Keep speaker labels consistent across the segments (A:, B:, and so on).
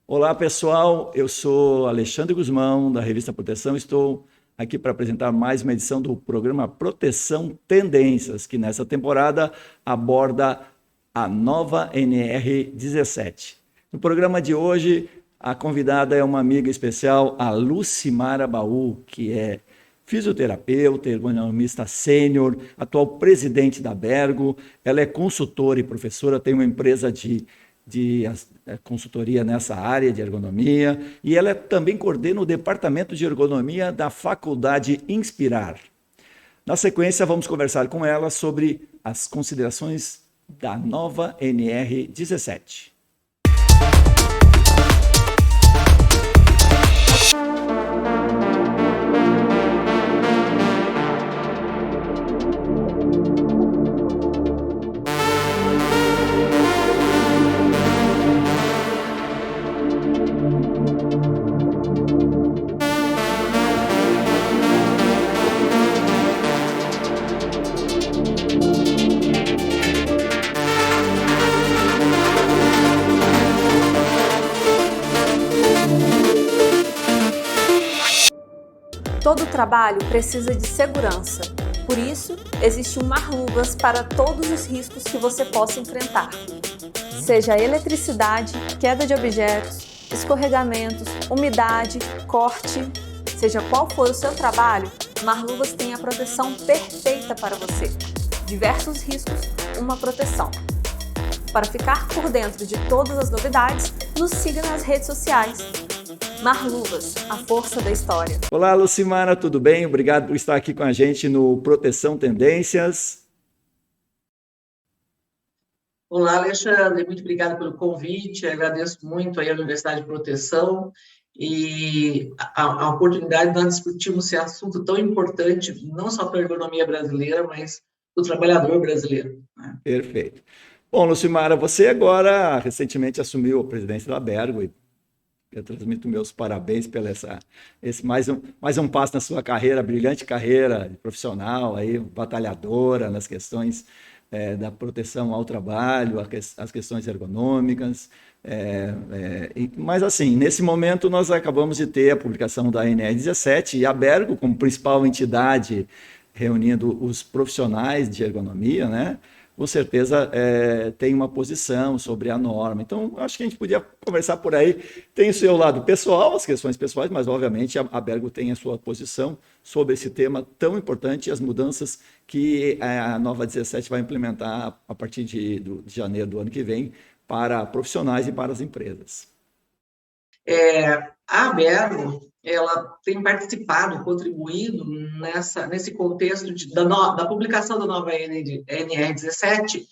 A: Olá, pessoal. Eu sou Alexandre Guzmão, da revista Proteção. Estou aqui para apresentar mais uma edição do programa Proteção Tendências, que nessa temporada aborda a nova NR17. No programa de hoje, a convidada é uma amiga especial, a Lucimara Baú, que é fisioterapeuta, ergonomista sênior, atual presidente da Bergo. Ela é consultora e professora, tem uma empresa de consultoria nessa área de ergonomia, e ela também coordena o departamento de ergonomia da Faculdade Inspirar. Na sequência, vamos conversar com ela sobre as considerações da nova NR17.
B: Todo trabalho precisa de segurança. Por isso, existe um Marluvas para todos os riscos que você possa enfrentar. Seja eletricidade, queda de objetos, escorregamentos, umidade, corte, seja qual for o seu trabalho, Marluvas tem a proteção perfeita para você. Diversos riscos, uma proteção. Para ficar por dentro de todas as novidades, nos siga nas redes sociais. Marluvas, a força da história.
A: Olá, Lucimara, tudo bem? Obrigado por estar aqui com a gente no Proteção Tendências.
C: Olá, Alexandre, muito obrigado pelo convite, agradeço muito aí a Universidade de Proteção e a oportunidade de nós discutirmos esse assunto tão importante, não só para a ergonomia brasileira, mas para o trabalhador brasileiro, né?
A: Perfeito. Bom, Lucimara, você agora recentemente assumiu a presidência da Bergo e eu transmito meus parabéns pela esse mais um passo na sua carreira, brilhante carreira profissional, aí, batalhadora nas questões da proteção ao trabalho, as questões ergonômicas. Mas, assim, nesse momento nós acabamos de ter a publicação da NR17 e a Bergo, como principal entidade reunindo os profissionais de ergonomia, né? Com certeza tem uma posição sobre a norma. Então, acho que a gente podia conversar por aí. Tem o seu lado pessoal, as questões pessoais, mas, obviamente, a Bergo tem a sua posição sobre esse tema tão importante e as mudanças que a nova 17 vai implementar a partir de janeiro do ano que vem para profissionais e para as empresas.
C: A Bergo, ela tem participado, contribuído nesse contexto da publicação da nova NR17,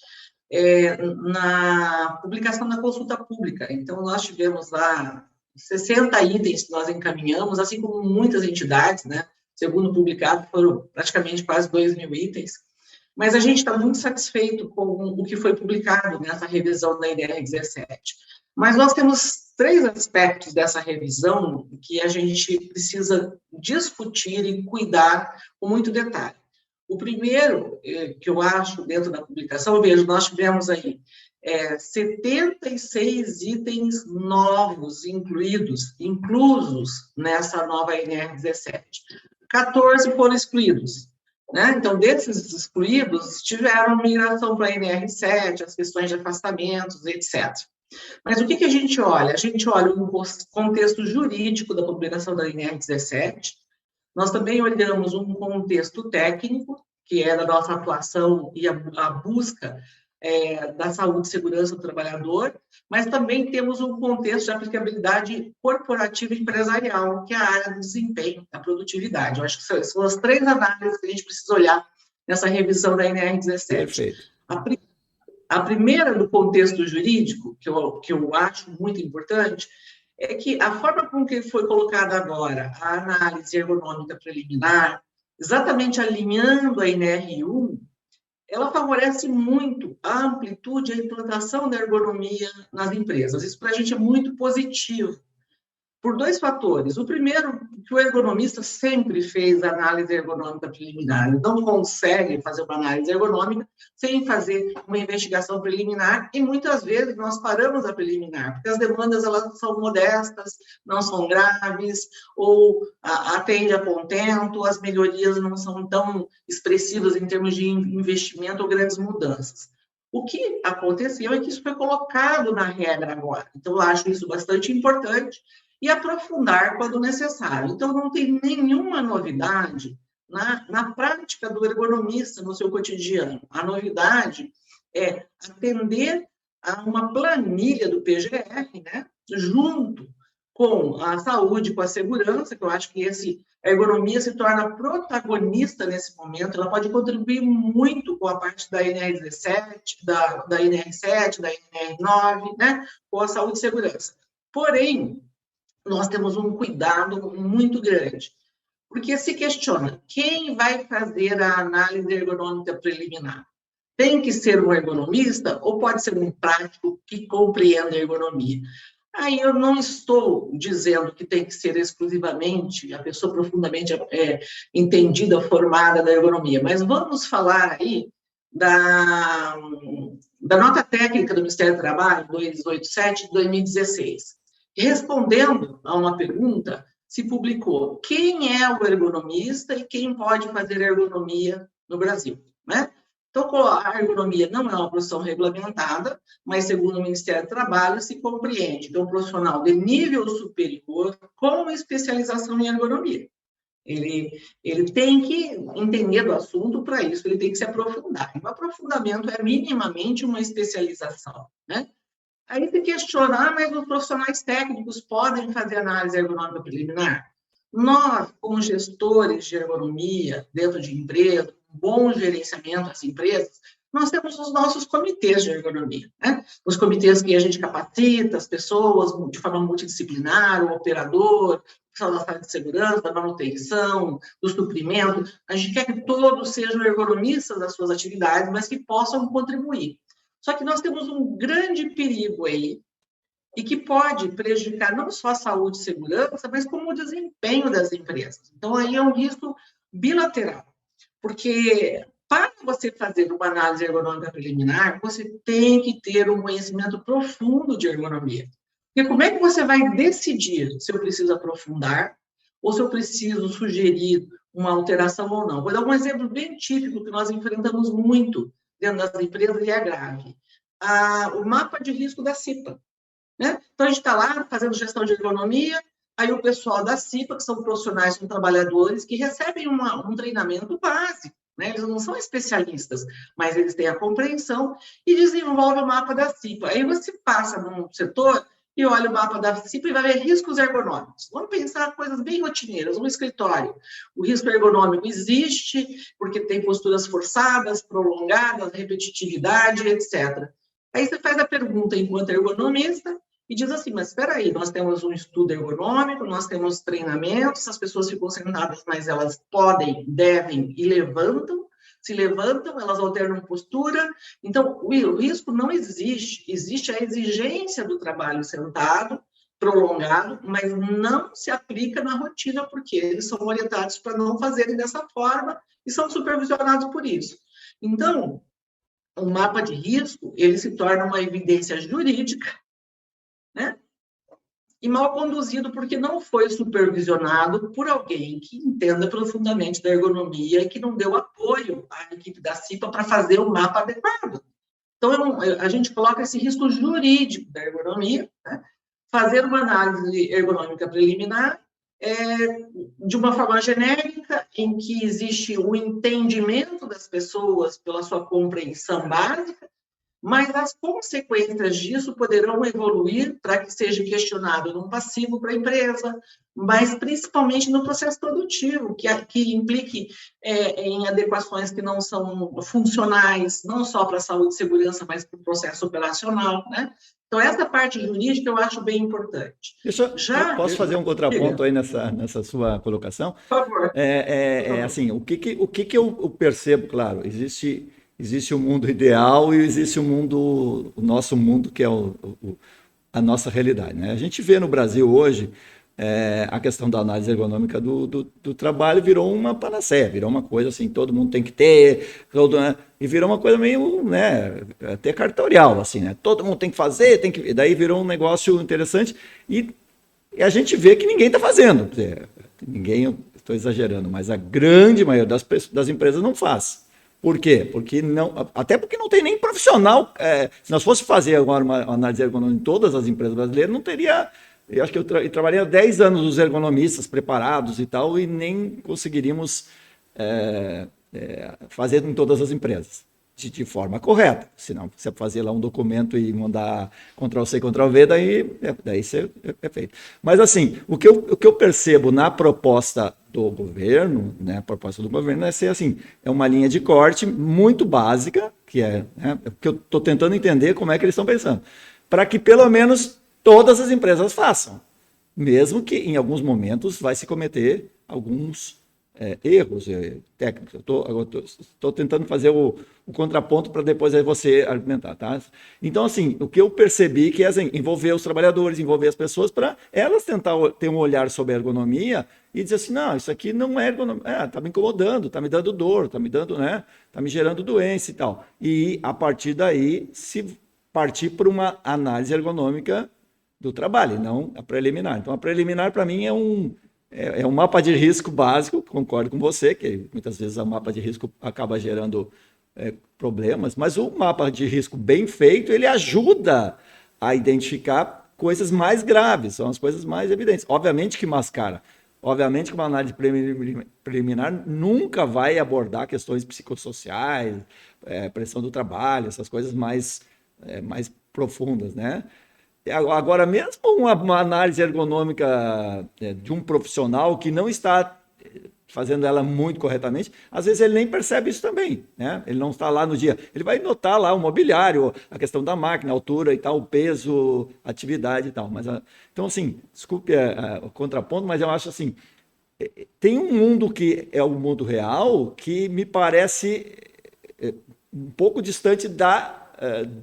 C: na publicação da consulta pública. Então, nós tivemos lá 60 itens que nós encaminhamos, assim como muitas entidades, né? Segundo publicado, foram praticamente quase 2.000 itens, mas a gente está muito satisfeito com o que foi publicado nessa revisão da NR17. Mas nós temos 3 aspectos dessa revisão que a gente precisa discutir e cuidar com muito detalhe. O primeiro, que eu acho dentro da publicação, eu vejo, nós tivemos aí 76 itens novos inclusos nessa nova NR17. 14 foram excluídos, né? Então, desses excluídos, tiveram migração para a NR7, as questões de afastamentos, etc. Mas o que a gente olha? A gente olha o contexto jurídico da publicação da NR17, nós também olhamos um contexto técnico, que é da nossa atuação e a busca da saúde e segurança do trabalhador, mas também temos um contexto de aplicabilidade corporativa e empresarial, que é a área do desempenho, da produtividade. Eu acho que são as 3 análises que a gente precisa olhar nessa revisão da NR17.
A: Perfeito.
C: A primeira, do contexto jurídico, que eu acho muito importante, é que a forma com que foi colocada agora a análise ergonômica preliminar, exatamente alinhando a NR1, ela favorece muito a amplitude e a implantação da ergonomia nas empresas. Isso para a gente é muito positivo, por dois fatores. O primeiro, que o ergonomista sempre fez análise ergonômica preliminar. Ele não consegue fazer uma análise ergonômica sem fazer uma investigação preliminar, e muitas vezes nós paramos a preliminar, porque as demandas elas são modestas, não são graves, ou atende a contento, as melhorias não são tão expressivas em termos de investimento ou grandes mudanças. O que aconteceu é que isso foi colocado na regra agora. Então, eu acho isso bastante importante, e aprofundar quando necessário. Então, não tem nenhuma novidade na prática do ergonomista no seu cotidiano. A novidade é atender a uma planilha do PGR, né, junto com a saúde, com a segurança, que eu acho que a ergonomia se torna protagonista nesse momento, ela pode contribuir muito com a parte da NR17, da NR7, da NR9, né, com a saúde e segurança. Porém, nós temos um cuidado muito grande, porque se questiona quem vai fazer a análise ergonômica preliminar. Tem que ser um ergonomista ou pode ser um prático que compreenda a ergonomia? Aí eu não estou dizendo que tem que ser exclusivamente a pessoa profundamente entendida, formada da ergonomia, mas vamos falar aí da nota técnica do Ministério do Trabalho 287 de 2016. Respondendo a uma pergunta, se publicou quem é o ergonomista e quem pode fazer ergonomia no Brasil, né? Então, a ergonomia não é uma profissão regulamentada, mas, segundo o Ministério do Trabalho, se compreende que é um profissional de nível superior com especialização em ergonomia. Ele tem que entender do assunto, para isso ele tem que se aprofundar. E o aprofundamento é minimamente uma especialização, né? Aí se questionar, mas os profissionais técnicos podem fazer análise ergonômica preliminar? Nós, como gestores de ergonomia dentro de empresa, bom gerenciamento das empresas, nós temos os nossos comitês de ergonomia, né? Os comitês que a gente capacita as pessoas de forma multidisciplinar, o operador, o pessoal da sala de segurança, da manutenção, do suprimento. A gente quer que todos sejam ergonomistas das suas atividades, mas que possam contribuir. Só que nós temos um grande perigo aí, e que pode prejudicar não só a saúde e segurança, mas como o desempenho das empresas. Então, aí é um risco bilateral, porque para você fazer uma análise ergonômica preliminar, você tem que ter um conhecimento profundo de ergonomia. Porque como é que você vai decidir se eu preciso aprofundar ou se eu preciso sugerir uma alteração ou não? Vou dar um exemplo bem típico que nós enfrentamos muito dentro das empresas e é grave. O mapa de risco da CIPA, né? Então, a gente está lá fazendo gestão de ergonomia, aí o pessoal da CIPA, que são profissionais, são trabalhadores, que recebem um treinamento básico, né? Eles não são especialistas, mas eles têm a compreensão e desenvolvem o mapa da CIPA. Aí você passa num setor e olha o mapa da CIPA e vai ver riscos ergonômicos. Vamos pensar coisas bem rotineiras. Um escritório, o risco ergonômico existe porque tem posturas forçadas, prolongadas, repetitividade, etc. Aí você faz a pergunta enquanto ergonomista e diz assim, mas espera aí, nós temos um estudo ergonômico, nós temos treinamentos, as pessoas ficam sentadas, mas elas podem, devem e levantam, se levantam, elas alternam postura. Então, o risco não existe, existe a exigência do trabalho sentado, prolongado, mas não se aplica na rotina, porque eles são orientados para não fazerem dessa forma e são supervisionados por isso. Então, o mapa de risco, ele se torna uma evidência jurídica, né? E mal conduzido porque não foi supervisionado por alguém que entenda profundamente da ergonomia e que não deu apoio à equipe da CIPA para fazer o mapa adequado. Então, a gente coloca esse risco jurídico da ergonomia, né? Fazer uma análise ergonômica preliminar de uma forma genérica, em que existe o entendimento das pessoas pela sua compreensão básica, mas as consequências disso poderão evoluir para que seja questionado num passivo para a empresa, mas principalmente no processo produtivo, que implique em adequações que não são funcionais, não só para a saúde e segurança, mas para o processo operacional, né? Então, essa parte jurídica eu acho bem importante.
A: Posso fazer um contraponto aí nessa sua colocação?
C: Por favor.
A: Assim, o que eu percebo, claro, existe o mundo ideal e existe o nosso mundo, que é a nossa realidade, né? A gente vê no Brasil hoje a questão da análise ergonômica do trabalho virou uma panaceia, virou uma coisa assim, todo mundo tem que ter, né? E virou uma coisa meio, né, até cartorial, assim, né? Todo mundo tem que fazer, daí virou um negócio interessante e a gente vê que ninguém está fazendo. Ninguém, eu estou exagerando, mas a grande maioria das empresas não faz. Por quê? Até porque não tem nem profissional. Se nós fosse fazer agora uma análise ergonômica em todas as empresas brasileiras, não teria. Eu acho que eu trabalhei há 10 anos os ergonomistas preparados e tal, e nem conseguiríamos fazer em todas as empresas de forma correta. Senão, você fazer lá um documento e mandar Ctrl+C, Ctrl+V, daí isso é feito. Mas, assim, o que eu percebo na proposta do governo, né, a proposta do governo é ser assim, é uma linha de corte muito básica, que eu estou tentando entender como é que eles estão pensando, para que pelo menos todas as empresas façam, mesmo que em alguns momentos vai se cometer alguns erros técnicos. Estou tentando fazer o contraponto para depois aí você argumentar, tá? Então, assim, o que eu percebi que é assim, envolver os trabalhadores, envolver as pessoas para elas tentar ter um olhar sobre a ergonomia e dizer assim, não, isso aqui não é ergonomia, está me incomodando, está me dando dor, está me dando, né, está me gerando doença e tal. E a partir daí se partir para uma análise ergonômica do trabalho, não a preliminar. Então, a preliminar para mim é um mapa de risco básico, concordo com você, que muitas vezes o mapa de risco acaba gerando problemas, mas o mapa de risco bem feito, ele ajuda a identificar coisas mais graves, são as coisas mais evidentes. Obviamente que mascara, obviamente que uma análise preliminar nunca vai abordar questões psicossociais, pressão do trabalho, essas coisas mais profundas, né? Agora, mesmo uma análise ergonômica de um profissional que não está fazendo ela muito corretamente, às vezes ele nem percebe isso também, né? Ele não está lá no dia. Ele vai notar lá o mobiliário, a questão da máquina, a altura e tal, o peso, a atividade e tal. Então, assim, desculpe o contraponto, mas eu acho assim, tem um mundo que é o mundo real que me parece um pouco distante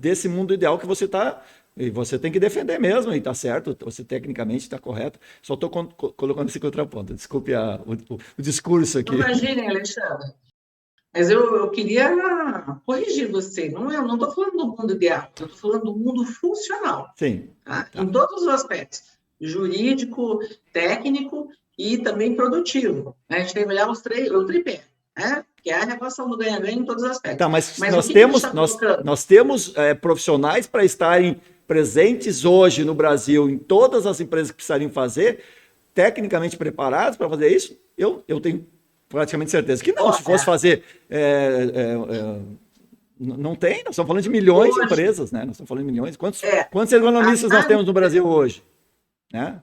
A: desse mundo ideal que você está. E você tem que defender mesmo, e está certo, você tecnicamente está correto. Só estou colocando esse contraponto. Desculpe o discurso aqui.
C: Imagine, Alexandre. Mas eu queria corrigir você. Não estou falando do mundo ideal, eu estou falando do mundo funcional.
A: Sim.
C: Tá? Em todos os aspectos. Jurídico, técnico e também produtivo. A gente tem que olhar o tripé, né? Que é a relação do ganha-ganha em todos os aspectos.
A: Tá, mas nós temos profissionais para estarem presentes hoje no Brasil, em todas as empresas que precisariam fazer, tecnicamente preparados para fazer isso? Eu tenho praticamente certeza que não. Se fosse fazer... não tem, nós estamos falando de milhões de empresas, né? Nós estamos falando de milhões. Quantos ergonomistas nós temos no Brasil hoje? Né?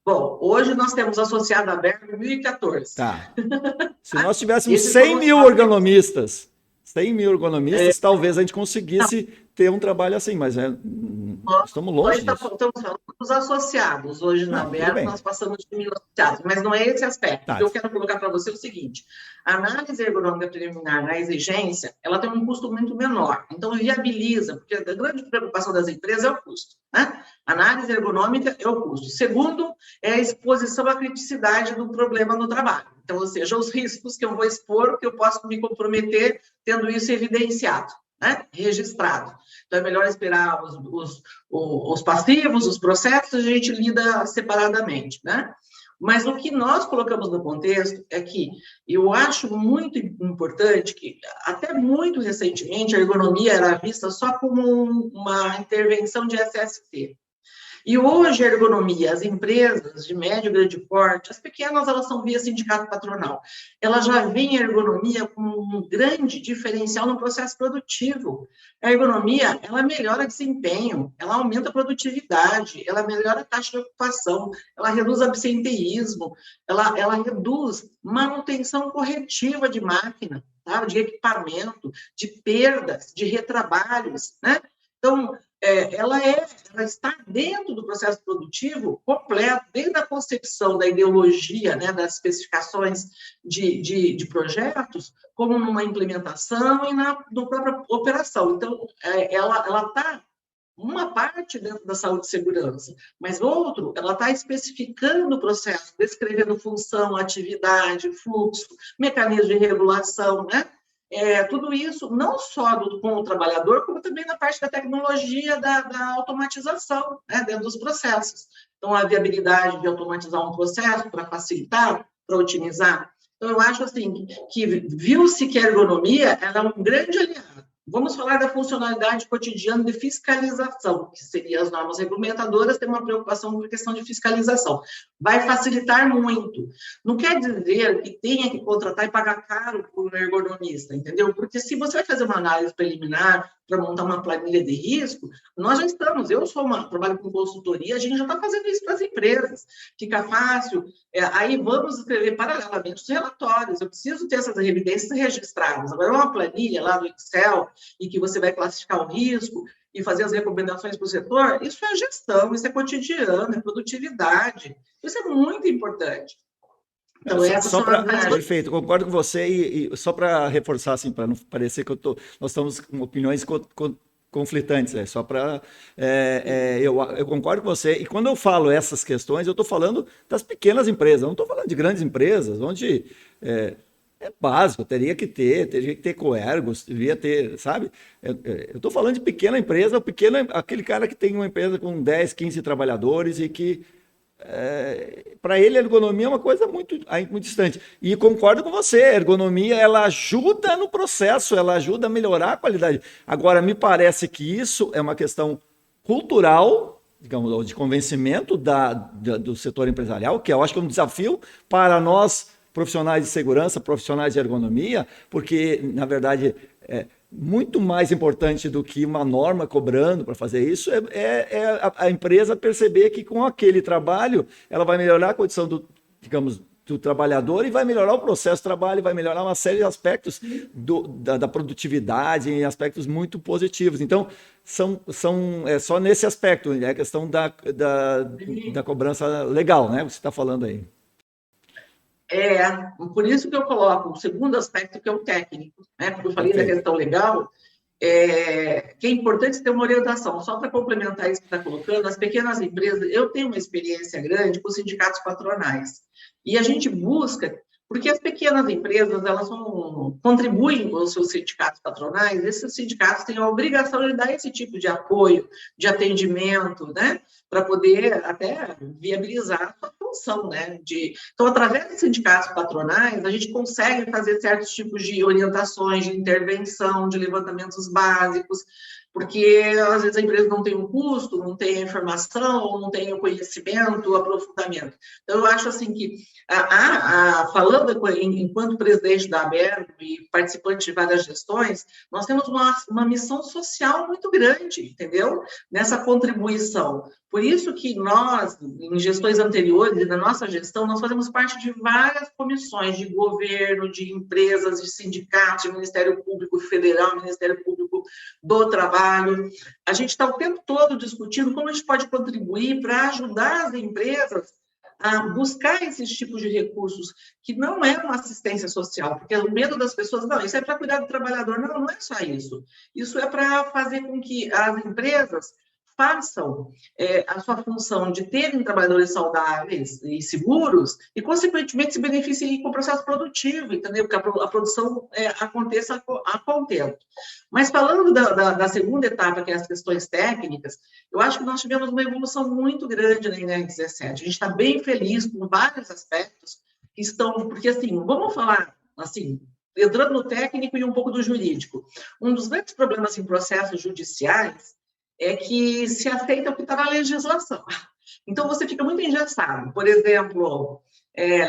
C: Bom, hoje nós temos associado a Berg 2014.
A: Tá. Se nós tivéssemos 100 mil ergonomistas, talvez a gente conseguisse ter um trabalho assim, mas estamos longe disso.
C: Estamos falando dos associados. Hoje na Berg nós passamos de 1.000 associados, mas não é esse aspecto. Tá. Eu quero colocar para você o seguinte, a análise ergonômica preliminar na exigência, ela tem um custo muito menor, então viabiliza, porque a grande preocupação das empresas é o custo, né? A análise ergonômica é o custo. Segundo, é a exposição à criticidade do problema no trabalho. Então, ou seja, os riscos que eu vou expor, que eu posso me comprometer tendo isso evidenciado, né? Registrado. Então, é melhor esperar os passivos, os processos, a gente lida separadamente, né? Mas o que nós colocamos no contexto é que eu acho muito importante que, até muito recentemente, a ergonomia era vista só como uma intervenção de SST. E hoje a ergonomia, as empresas de médio e grande porte, as pequenas, elas são via sindicato patronal. Ela já vê a ergonomia como um grande diferencial no processo produtivo. A ergonomia, ela melhora desempenho, ela aumenta a produtividade, ela melhora a taxa de ocupação, ela reduz absenteísmo, ela reduz manutenção corretiva de máquina, tá? De equipamento, de perdas, de retrabalhos, né? Então, ela está dentro do processo produtivo completo, desde a concepção da ideologia, né, das especificações de projetos, como numa implementação e na própria operação. Então, ela está uma parte dentro da saúde e segurança, mas outro, ela está especificando o processo, descrevendo função, atividade, fluxo, mecanismo de regulação, né? Tudo isso, não só com o trabalhador, como também na parte da tecnologia, da automatização, né, dentro dos processos. Então, a viabilidade de automatizar um processo para facilitar, para otimizar. Então, eu acho assim, que viu-se que a ergonomia ela é um grande aliado. Vamos falar da funcionalidade cotidiana de fiscalização, que seriam as normas regulamentadoras, tem uma preocupação com a questão de fiscalização. Vai facilitar muito. Não quer dizer que tenha que contratar e pagar caro por um ergonomista, entendeu? Porque se você vai fazer uma análise preliminar para montar uma planilha de risco, nós já estamos, trabalho com consultoria, a gente já está fazendo isso para as empresas. Fica fácil, aí vamos escrever paralelamente os relatórios, eu preciso ter essas evidências registradas. Agora, uma planilha lá do Excel, e que você vai classificar o risco e fazer as recomendações para o setor, isso é gestão, isso é cotidiano, é produtividade. Isso é muito importante. Então,
A: perfeito, concordo com você, e só para reforçar, assim, para não parecer que nós estamos com opiniões conflitantes, só para... eu concordo com você, e quando eu falo essas questões, eu estou falando das pequenas empresas, eu não estou falando de grandes empresas, onde... É básico, teria que ter coergos, devia ter, sabe? Eu estou falando de pequena empresa, aquele cara que tem uma empresa com 10, 15 trabalhadores e que, para ele, a ergonomia é uma coisa muito distante. E concordo com você, a ergonomia, ela ajuda no processo, ela ajuda a melhorar a qualidade. Agora, me parece que isso é uma questão cultural, digamos, ou de convencimento do setor empresarial, que eu acho que é um desafio para nós, profissionais de segurança, profissionais de ergonomia, porque, na verdade, muito mais importante do que uma norma cobrando para fazer isso a empresa perceber que com aquele trabalho ela vai melhorar a condição do trabalhador e vai melhorar o processo de trabalho, vai melhorar uma série de aspectos da produtividade, em aspectos muito positivos. Então, só nesse aspecto, a questão da cobrança legal, né? Você está falando aí.
C: Por isso que eu coloco o segundo aspecto, que é o técnico, né? Porque eu falei da questão legal, que é importante ter uma orientação. Só para complementar isso que está colocando, as pequenas empresas, eu tenho uma experiência grande com sindicatos patronais, e a gente busca, porque as pequenas empresas, elas contribuem com os seus sindicatos patronais, esses sindicatos têm a obrigação de dar esse tipo de apoio, de atendimento, né? Para poder até viabilizar a sua função, né? Então, através dos sindicatos patronais, a gente consegue fazer certos tipos de orientações, de intervenção, de levantamentos básicos, porque às vezes a empresa não tem um custo, não tem a informação, ou não tem o conhecimento, o aprofundamento. Então, eu acho assim que, falando enquanto presidente da Abergo e participante de várias gestões, nós temos uma missão social muito grande, entendeu? Nessa contribuição. Por isso que nós, em gestões anteriores, na nossa gestão, nós fazemos parte de várias comissões de governo, de empresas, de sindicatos, de Ministério Público Federal, Ministério Público do Trabalho. A gente está o tempo todo discutindo como a gente pode contribuir para ajudar as empresas a buscar esses tipos de recursos, que não é uma assistência social, porque o medo das pessoas, não, isso é para cuidar do trabalhador. Não, não é só isso. Isso é para fazer com que as empresas façam a sua função de terem trabalhadores saudáveis e seguros e, consequentemente, se beneficiem com o processo produtivo, entendeu? Que a produção aconteça a contento. Mas, falando da segunda etapa, que é as questões técnicas, eu acho que nós tivemos uma evolução muito grande na INER 17. A gente está bem feliz com vários aspectos que estão... Porque, assim, vamos falar, assim, entrando no técnico e um pouco do jurídico. Um dos grandes problemas em processos judiciais é que se aceita o que está na legislação. Então, você fica muito engessado. Por exemplo,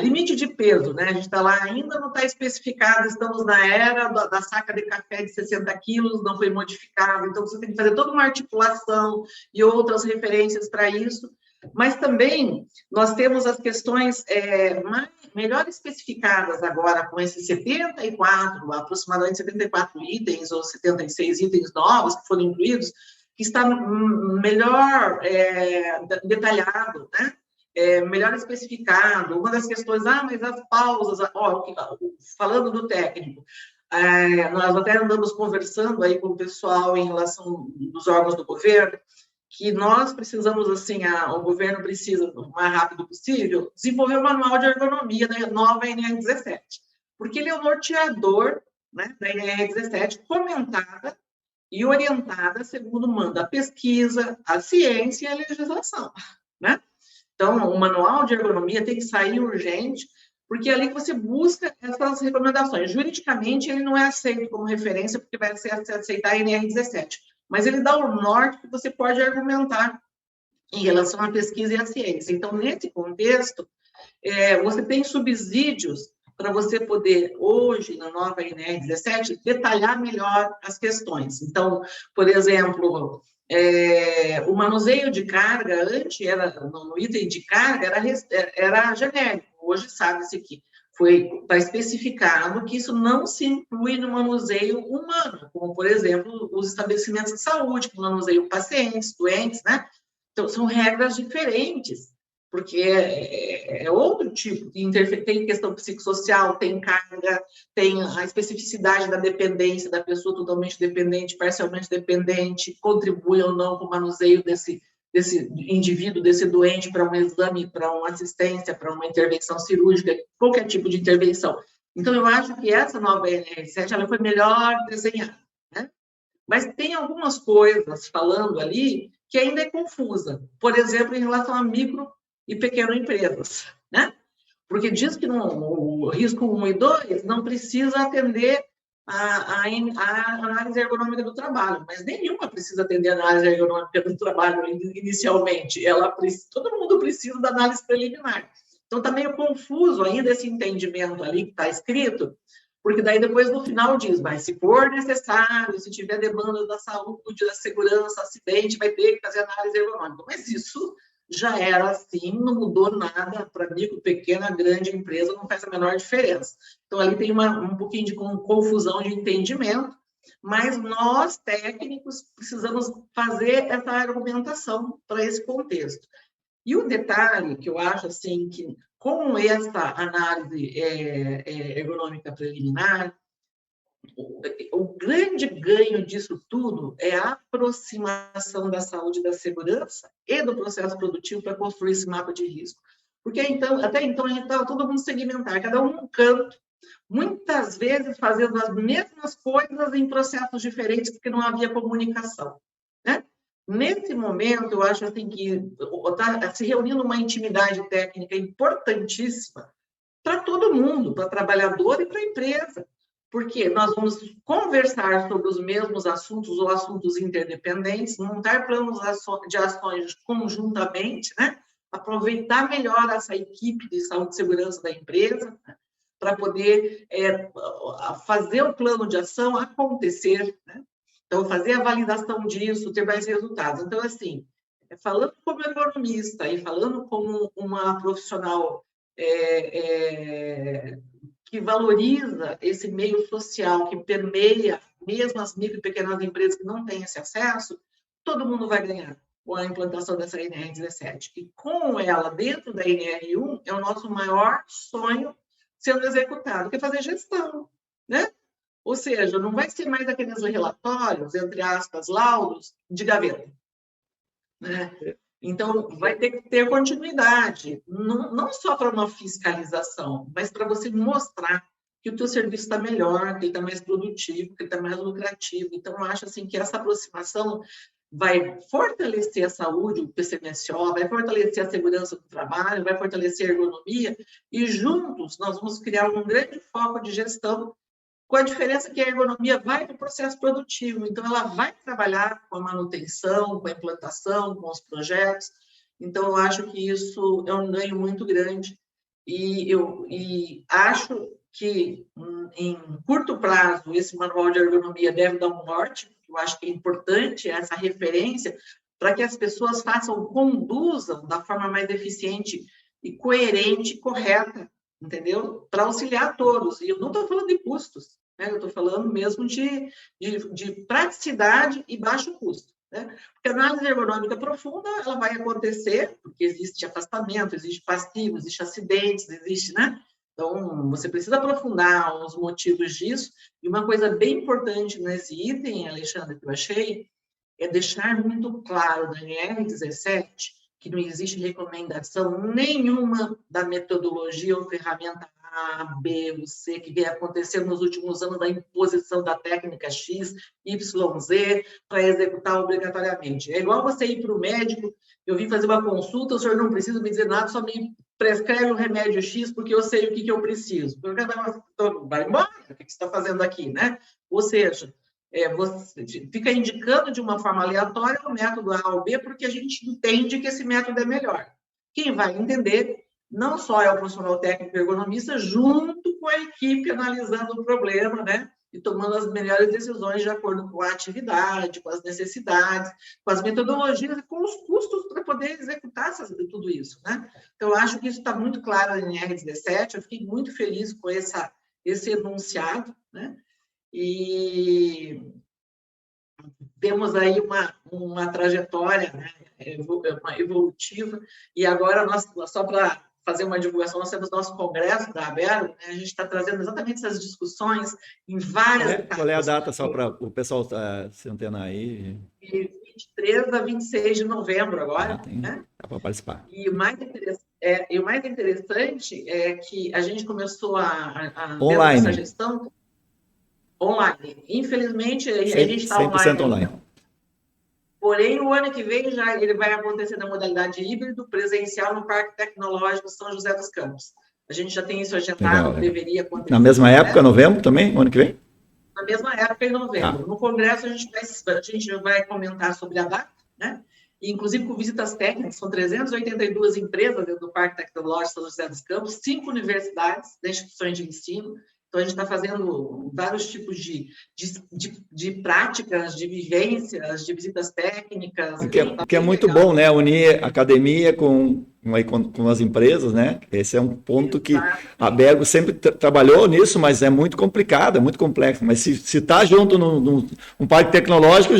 C: limite de peso, né? A gente está lá, ainda não está especificado, estamos na era da saca de café de 60 quilos, não foi modificado, então você tem que fazer toda uma articulação e outras referências para isso. Mas também nós temos as questões melhor especificadas agora com esses aproximadamente 74 itens ou 76 itens novos que foram incluídos, que está melhor detalhado, né? Melhor especificado. Uma das questões, mas as pausas, falando do técnico, nós até andamos conversando aí com o pessoal em relação dos órgãos do governo, que nós precisamos, assim, o governo precisa, o mais rápido possível, desenvolver o manual de ergonomia da nova NR17, porque ele é o norteador, né, da NR17, comentada e orientada segundo manda a pesquisa, a ciência e a legislação, né? Então, o manual de ergonomia tem que sair urgente, porque é ali que você busca essas recomendações. Juridicamente, ele não é aceito como referência, porque vai ser aceitar a NR17, mas ele dá o norte que você pode argumentar em relação à pesquisa e à ciência. Então, nesse contexto, você tem subsídios para você poder, hoje, na nova NR17, detalhar melhor as questões. Então, por exemplo, o manuseio de carga, antes, no item de carga, era genérico, hoje sabe-se que está especificado que isso não se inclui no manuseio humano, como, por exemplo, os estabelecimentos de saúde, que manuseiam pacientes, doentes, né? Então, são regras diferentes, porque é outro tipo de interferência, tem questão psicossocial, tem carga, tem a especificidade da dependência da pessoa totalmente dependente, parcialmente dependente, contribui ou não com o manuseio desse indivíduo, desse doente para um exame, para uma assistência, para uma intervenção cirúrgica, qualquer tipo de intervenção. Então, eu acho que essa nova NR7 ela foi melhor desenhada, né? Mas tem algumas coisas falando ali que ainda é confusa. Por exemplo, em relação a micro e pequenas empresas, né? Porque diz que o risco 1 e 2 não precisa atender a análise ergonômica do trabalho, mas nenhuma precisa atender a análise ergonômica do trabalho inicialmente. Todo mundo precisa da análise preliminar. Então, está meio confuso ainda esse entendimento ali que está escrito, porque daí depois no final diz, mas se for necessário, se tiver demanda da saúde, da segurança, acidente, vai ter que fazer análise ergonômica. Mas isso já era assim, não mudou nada para micro, pequena, grande empresa, não faz a menor diferença. Então, ali tem um pouquinho de confusão de entendimento, mas nós, técnicos, precisamos fazer essa argumentação para esse contexto. E um detalhe que eu acho assim, que com essa análise ergonômica preliminar, o grande ganho disso tudo é a aproximação da saúde e da segurança e do processo produtivo para construir esse mapa de risco. Porque até então a gente estava todo mundo segmentar, cada um num canto, muitas vezes fazendo as mesmas coisas em processos diferentes, porque não havia comunicação, né? Nesse momento, eu acho assim que está se reunindo uma intimidade técnica importantíssima para todo mundo, para trabalhador e para a empresa, porque nós vamos conversar sobre os mesmos assuntos ou assuntos interdependentes, montar planos de ações conjuntamente, né? Aproveitar melhor essa equipe de saúde e segurança da empresa, né? Para poder fazer o plano de ação acontecer, né? Então, fazer a validação disso, ter mais resultados. Então, assim, falando como economista e falando como uma profissional que valoriza esse meio social, que permeia mesmo as micro e pequenas empresas que não têm esse acesso, todo mundo vai ganhar com a implantação dessa NR17. E com ela, dentro da NR1, é o nosso maior sonho sendo executado, que é fazer gestão, né? Ou seja, não vai ser mais aqueles relatórios, entre aspas, laudos, de gaveta, né? Então, vai ter que ter continuidade, não só para uma fiscalização, mas para você mostrar que o teu serviço está melhor, que ele está mais produtivo, que ele está mais lucrativo. Então, eu acho assim, que essa aproximação vai fortalecer a saúde, o PCMSO, vai fortalecer a segurança do trabalho, vai fortalecer a ergonomia, e juntos nós vamos criar um grande foco de gestão, com a diferença que a ergonomia vai para o processo produtivo, então ela vai trabalhar com a manutenção, com a implantação, com os projetos. Então, eu acho que isso é um ganho muito grande, e acho que, em curto prazo, esse manual de ergonomia deve dar um norte. Eu acho que é importante essa referência para que as pessoas conduzam da forma mais eficiente e coerente e correta, entendeu? Para auxiliar todos. E eu não estou falando de custos, né? Eu estou falando mesmo de praticidade e baixo custo, né? Porque a análise ergonômica profunda, ela vai acontecer, porque existe afastamento, existe passivo, existe acidentes, existe, né? Então, você precisa aprofundar os motivos disso. E uma coisa bem importante nesse item, Alexandre, que eu achei, é deixar muito claro na NR17 que não existe recomendação nenhuma da metodologia ou ferramenta A, B ou C, que vem acontecendo nos últimos anos da imposição da técnica X, Y, Z, para executar obrigatoriamente. É igual você ir para o médico, eu vim fazer uma consulta, o senhor não precisa me dizer nada, só me prescreve um remédio X, porque eu sei o que eu preciso. Vai embora, o que você está fazendo aqui, né? Ou seja, você fica indicando de uma forma aleatória o método A ou B, porque a gente entende que esse método é melhor. Quem vai entender não só é o profissional técnico ergonomista, junto com a equipe analisando o problema, né? E tomando as melhores decisões de acordo com a atividade, com as necessidades, com as metodologias e com os custos para poder executar tudo isso, né? Então, eu acho que isso está muito claro em R17, eu fiquei muito feliz com esse enunciado, né? E temos aí uma trajetória, né, evolutiva, e agora, só para fazer uma divulgação, nós temos nosso congresso da Abergo, né, a gente está trazendo exatamente essas discussões em várias etapas.
A: Qual é a data, só para o pessoal se antenar aí?
C: De 23 a 26 de novembro agora, né?
A: Dá para participar.
C: E o mais interessante é que a gente começou a
A: online.
C: Essa gestão online. Infelizmente, a gente está online. Porém, o ano que vem ele vai acontecer na modalidade híbrido, presencial no Parque Tecnológico São José dos Campos. A gente já tem isso agendado, deveria acontecer.
A: Na mesma época, novembro também, ano que vem?
C: Na mesma época, em novembro. No congresso, a gente vai comentar sobre a data, né? E, inclusive, com visitas técnicas, são 382 empresas dentro do Parque Tecnológico São José dos Campos, 5 universidades, instituições de ensino. Então, a gente está fazendo vários tipos de práticas, de vivências, de visitas técnicas.
A: Que é muito legal. Bom, né? Unir academia com as empresas, né? Esse é um ponto que a Bergo sempre trabalhou nisso, mas é muito complicado, é muito complexo. Mas se está junto num parque tecnológico,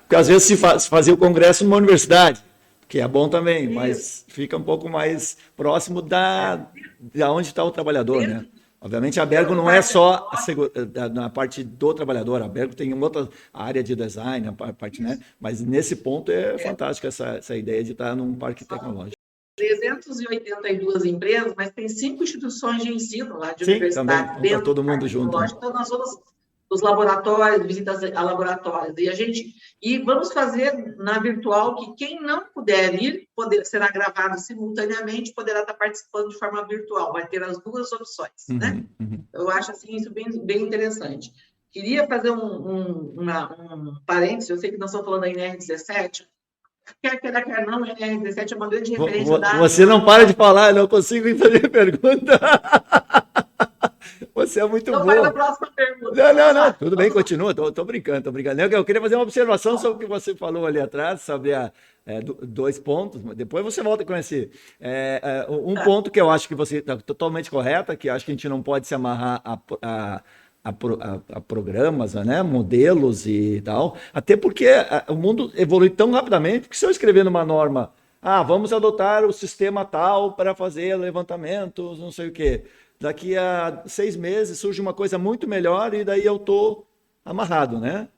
A: porque às vezes se fazia o congresso numa universidade, que é bom também, isso. Mas fica um pouco mais próximo da onde está o trabalhador, né? Obviamente, a Bergo não é só na parte do trabalhador, a Bergo tem uma outra área de design, a parte, né? Mas nesse ponto é fantástica essa ideia de estar num parque tecnológico.
C: 382 empresas, mas tem 5 instituições de ensino lá, de universidade.
A: Também, está todo mundo junto. Né?
C: Então, nós vamos os laboratórios, visitas a laboratórios, e vamos fazer na virtual, que quem não puder ir, será gravado simultaneamente, poderá estar participando de forma virtual, vai ter as duas opções, né? Eu acho, assim, isso bem interessante. Queria fazer um parênteses, eu sei que nós estamos falando da NR17, quer não, a NR17 é uma grande referência da...
A: Você não para de falar, eu não consigo fazer pergunta. Você é muito bom.
C: Faz a próxima pergunta.
A: Não, tudo bem, continua, tô brincando. Eu queria fazer uma observação sobre o que você falou ali atrás, sobre 2 pontos, depois você volta a conhecer. Um ponto que eu acho que você está totalmente correta, que acho que a gente não pode se amarrar a programas, né, modelos e tal, até porque o mundo evolui tão rapidamente que se eu escrever numa norma, vamos adotar o sistema tal para fazer levantamentos, não sei o quê. Daqui a 6 meses surge uma coisa muito melhor e daí eu estou amarrado, né?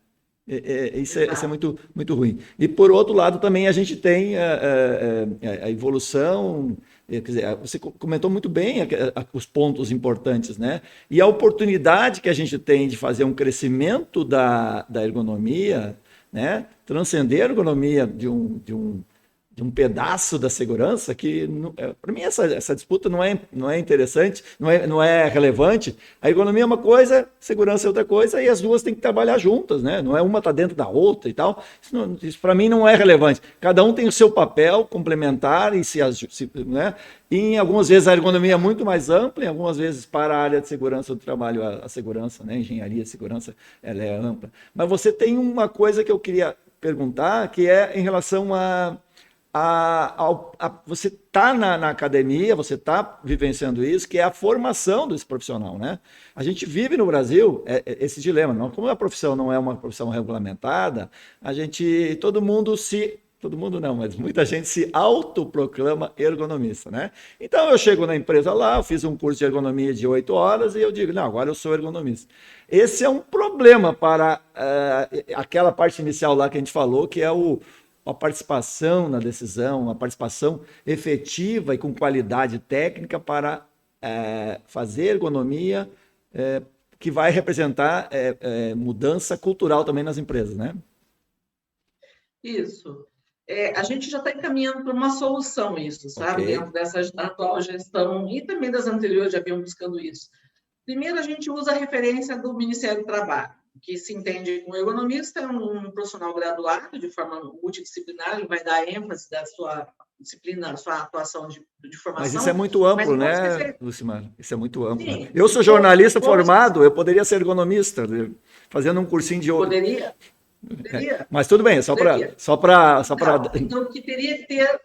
A: Isso é muito, muito ruim. E, por outro lado, também a gente tem a evolução, quer dizer, você comentou muito bem os pontos importantes, né? E a oportunidade que a gente tem de fazer um crescimento da ergonomia, né? Transcender a ergonomia de um pedaço da segurança, que para mim essa disputa não é interessante, não é relevante. A ergonomia é uma coisa, segurança é outra coisa, e as duas têm que trabalhar juntas, né? Não é uma tá dentro da outra e tal. Isso para mim não é relevante. Cada um tem o seu papel complementar e né? E em algumas vezes a ergonomia é muito mais ampla, em algumas vezes para a área de segurança do trabalho, a segurança, né? Engenharia de segurança, ela é ampla. Mas você tem uma coisa que eu queria perguntar, que é em relação você está na academia, você está vivenciando isso, que é a formação desse profissional, né? A gente vive no Brasil esse dilema, como a profissão não é uma profissão regulamentada, todo mundo se todo mundo não, mas muita gente se autoproclama ergonomista, né? Então eu chego na empresa lá, eu fiz um curso de ergonomia de 8 horas e eu digo, não, agora eu sou ergonomista. Esse é um problema para aquela parte inicial lá que a gente falou, que é a participação na decisão, a participação efetiva e com qualidade técnica para fazer ergonomia, que vai representar mudança cultural também nas empresas, né?
C: Isso. A gente já está encaminhando para uma solução isso, sabe?
A: Ok.
C: Dentro dessa atual gestão e também das anteriores já vinham buscando isso. Primeiro, a gente usa a referência do Ministério do Trabalho, que se entende como ergonomista, é um profissional graduado de forma multidisciplinar, ele vai dar ênfase da sua disciplina, sua atuação de formação.
A: Mas isso é muito amplo,
C: mas
A: né, Lucimar? Isso é muito amplo.
C: Sim.
A: Né? Eu sou jornalista formado, eu poderia ser ergonomista, fazendo um cursinho de...
C: Poderia?
A: Mas tudo bem, só para...
C: Então, que teria que ter,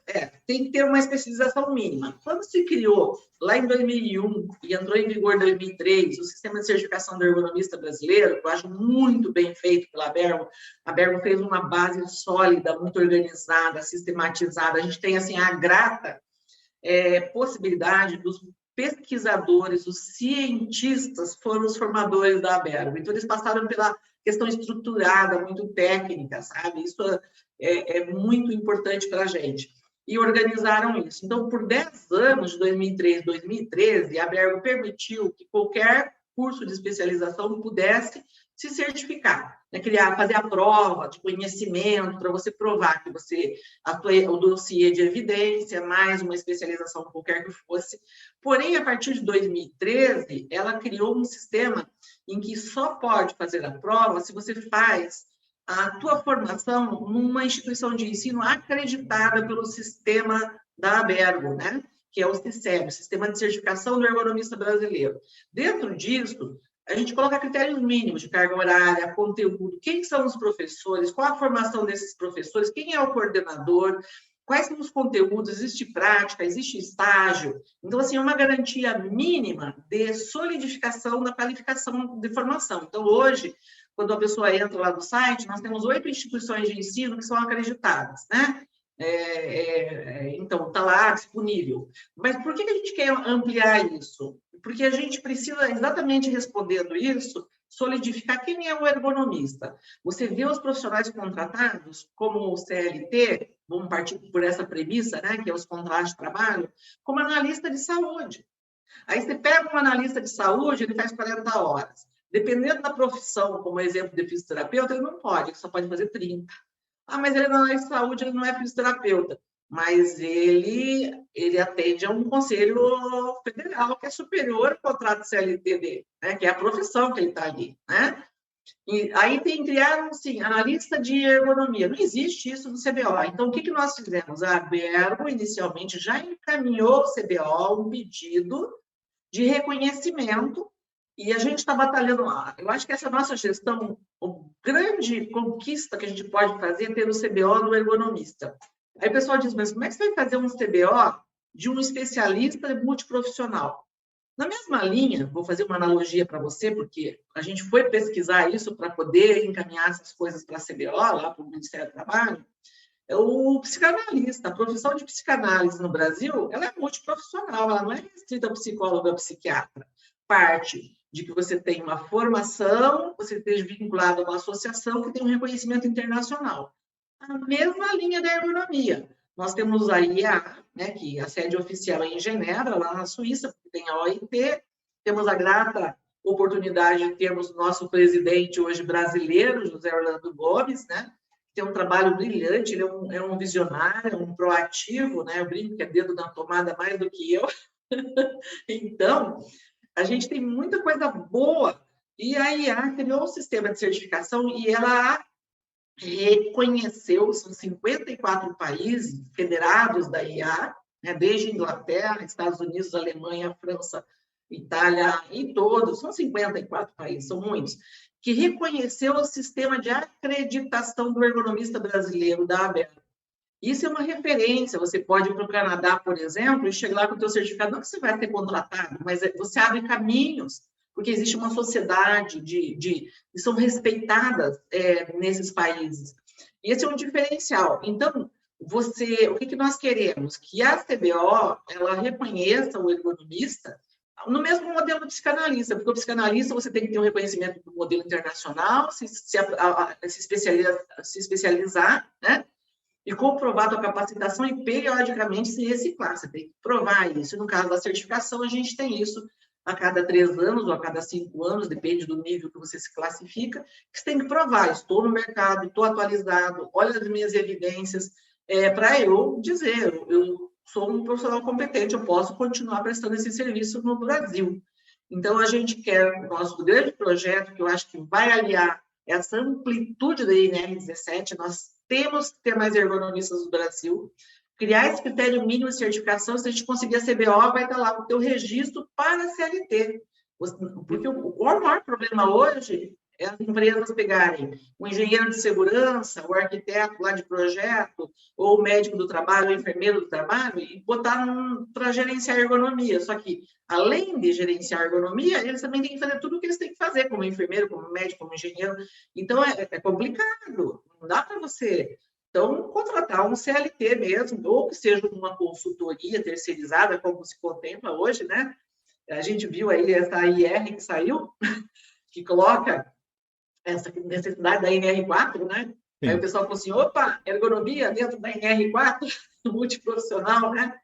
C: tem que ter uma especialização mínima. Quando se criou, lá em 2001, e entrou em vigor em 2003, o sistema de certificação do ergonomista brasileiro, que eu acho muito bem feito pela Bergo, a Bergo fez uma base sólida, muito organizada, sistematizada. A gente tem, assim, a grata possibilidade dos pesquisadores, os cientistas foram os formadores da Bergo. Então, eles passaram pela questão estruturada, muito técnica, sabe? Isso é muito importante para a gente. E organizaram isso. Então, por 10 anos, de 2003 a 2013, a Bergo permitiu que qualquer curso de especialização pudesse se certificar, né? Fazer a prova de conhecimento para você provar que você o dossiê de evidência, mais uma especialização qualquer que fosse. Porém, a partir de 2013, ela criou um sistema em que só pode fazer a prova se você faz a tua formação numa instituição de ensino acreditada pelo sistema da Bergo, né? Que é o SICEB, o Sistema de Certificação do Ergonomista Brasileiro. Dentro disso, a gente coloca critérios mínimos de carga horária, conteúdo, quem são os professores, qual a formação desses professores, quem é o coordenador, quais são os conteúdos, existe prática, existe estágio. Então, assim, é uma garantia mínima de solidificação da qualificação de formação. Então, hoje, quando a pessoa entra lá no site, nós temos 8 instituições de ensino que são acreditadas, né? Então, está lá disponível. Mas por que a gente quer ampliar isso? Porque a gente precisa, exatamente respondendo isso, solidificar quem é o ergonomista. Você vê os profissionais contratados, como o CLT, vamos partir por essa premissa, né, que é os contratos de trabalho, como analista de saúde. Aí você pega um analista de saúde, ele faz 40 horas. Dependendo da profissão, como exemplo de fisioterapeuta, ele não pode, ele só pode fazer 30. Mas ele não é de saúde, ele não é fisioterapeuta. Mas ele atende a um conselho federal que é superior ao contrato CLT dele, né? Que é a profissão que ele está ali, né? E aí criaram, sim, analista de ergonomia. Não existe isso no CBO. Então, o que nós fizemos? A Bergo, inicialmente, já encaminhou ao CBO um pedido de reconhecimento e a gente está batalhando lá. Eu acho que essa nossa gestão, a grande conquista que a gente pode fazer é ter o CBO do ergonomista. Aí o pessoal diz, mas como é que você vai fazer um CBO de um especialista multiprofissional? Na mesma linha, vou fazer uma analogia para você, porque a gente foi pesquisar isso para poder encaminhar essas coisas para a CBO, lá para o Ministério do Trabalho. O psicanalista, a profissão de psicanálise no Brasil, ela é multiprofissional, ela não é restrita ao psicólogo ou ao psiquiatra. Parte de que você tem uma formação, você esteja vinculado a uma associação que tem um reconhecimento internacional. A mesma linha da ergonomia. Nós temos a IA, né, que a sede oficial é em Genebra, lá na Suíça, porque tem a OIT, temos a grata oportunidade de termos o nosso presidente hoje brasileiro, José Orlando Gomes, né, que tem um trabalho brilhante, ele é um visionário, um proativo, né, eu brinco que é dedo na tomada mais do que eu. Então, a gente tem muita coisa boa, e a IA criou um sistema de certificação e ela reconheceu, são 54 países federados da IA, né, desde Inglaterra, Estados Unidos, Alemanha, França, Itália, e todos, são 54 países, são muitos, que reconheceu o sistema de acreditação do ergonomista brasileiro da ABER. Isso é uma referência, você pode ir para o Canadá, por exemplo, e chegar lá com o seu certificado, não que você vai ser contratado, mas você abre caminhos, porque existe uma sociedade que são respeitadas nesses países. E esse é um diferencial. Então, o que nós queremos? Que a CBO, ela reconheça o ergonomista no mesmo modelo do psicanalista, porque o psicanalista você tem que ter um reconhecimento do modelo internacional, se especializar, né? E comprovar a tua capacitação e periodicamente se reciclar. Você tem que provar isso. No caso da certificação, a gente tem isso a cada 3 anos ou a cada 5 anos, depende do nível que você se classifica, que você tem que provar. Estou no mercado, estou atualizado, olha as minhas evidências, para eu dizer, eu sou um profissional competente, eu posso continuar prestando esse serviço no Brasil. Então, a gente quer o nosso grande projeto, que eu acho que vai aliar essa amplitude da INR17, nós temos que ter mais ergonomistas no Brasil, criar esse critério mínimo de certificação, se a gente conseguir a CBO, vai estar lá o teu registro para a CLT. Porque o maior problema hoje é as empresas pegarem o engenheiro de segurança, o arquiteto lá de projeto, ou o médico do trabalho, o enfermeiro do trabalho, e botar para gerenciar a ergonomia. Só que, além de gerenciar a ergonomia, eles também têm que fazer tudo o que eles têm que fazer, como enfermeiro, como médico, como engenheiro. Então, é complicado. Não dá para você... Então, contratar um CLT mesmo, ou que seja uma consultoria terceirizada, como se contempla hoje, né? A gente viu aí essa IR que saiu, que coloca essa necessidade da NR4, né? Sim. Aí o pessoal falou assim, opa, ergonomia dentro da NR4, multiprofissional, né?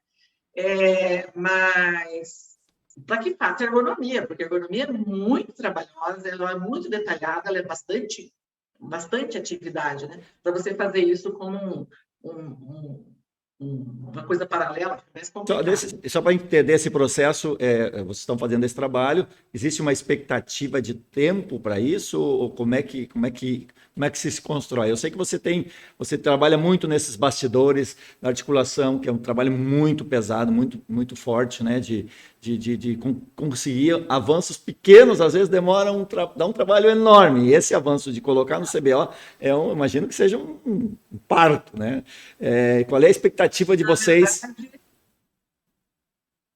C: Mas para que faça ergonomia, porque a ergonomia é muito trabalhosa, ela é muito detalhada, ela é bastante atividade, né? Para você fazer isso como uma coisa paralela, mais complicado.
A: Só para entender esse processo, vocês estão fazendo esse trabalho, existe uma expectativa de tempo para isso? Ou como é que se constrói? Eu sei que você trabalha muito nesses bastidores da articulação, que é um trabalho muito pesado, muito, muito forte, né? De conseguir avanços pequenos, às vezes dá um trabalho enorme. E esse avanço de colocar no CBO, imagino que seja um parto, né? Qual é a expectativa de vocês?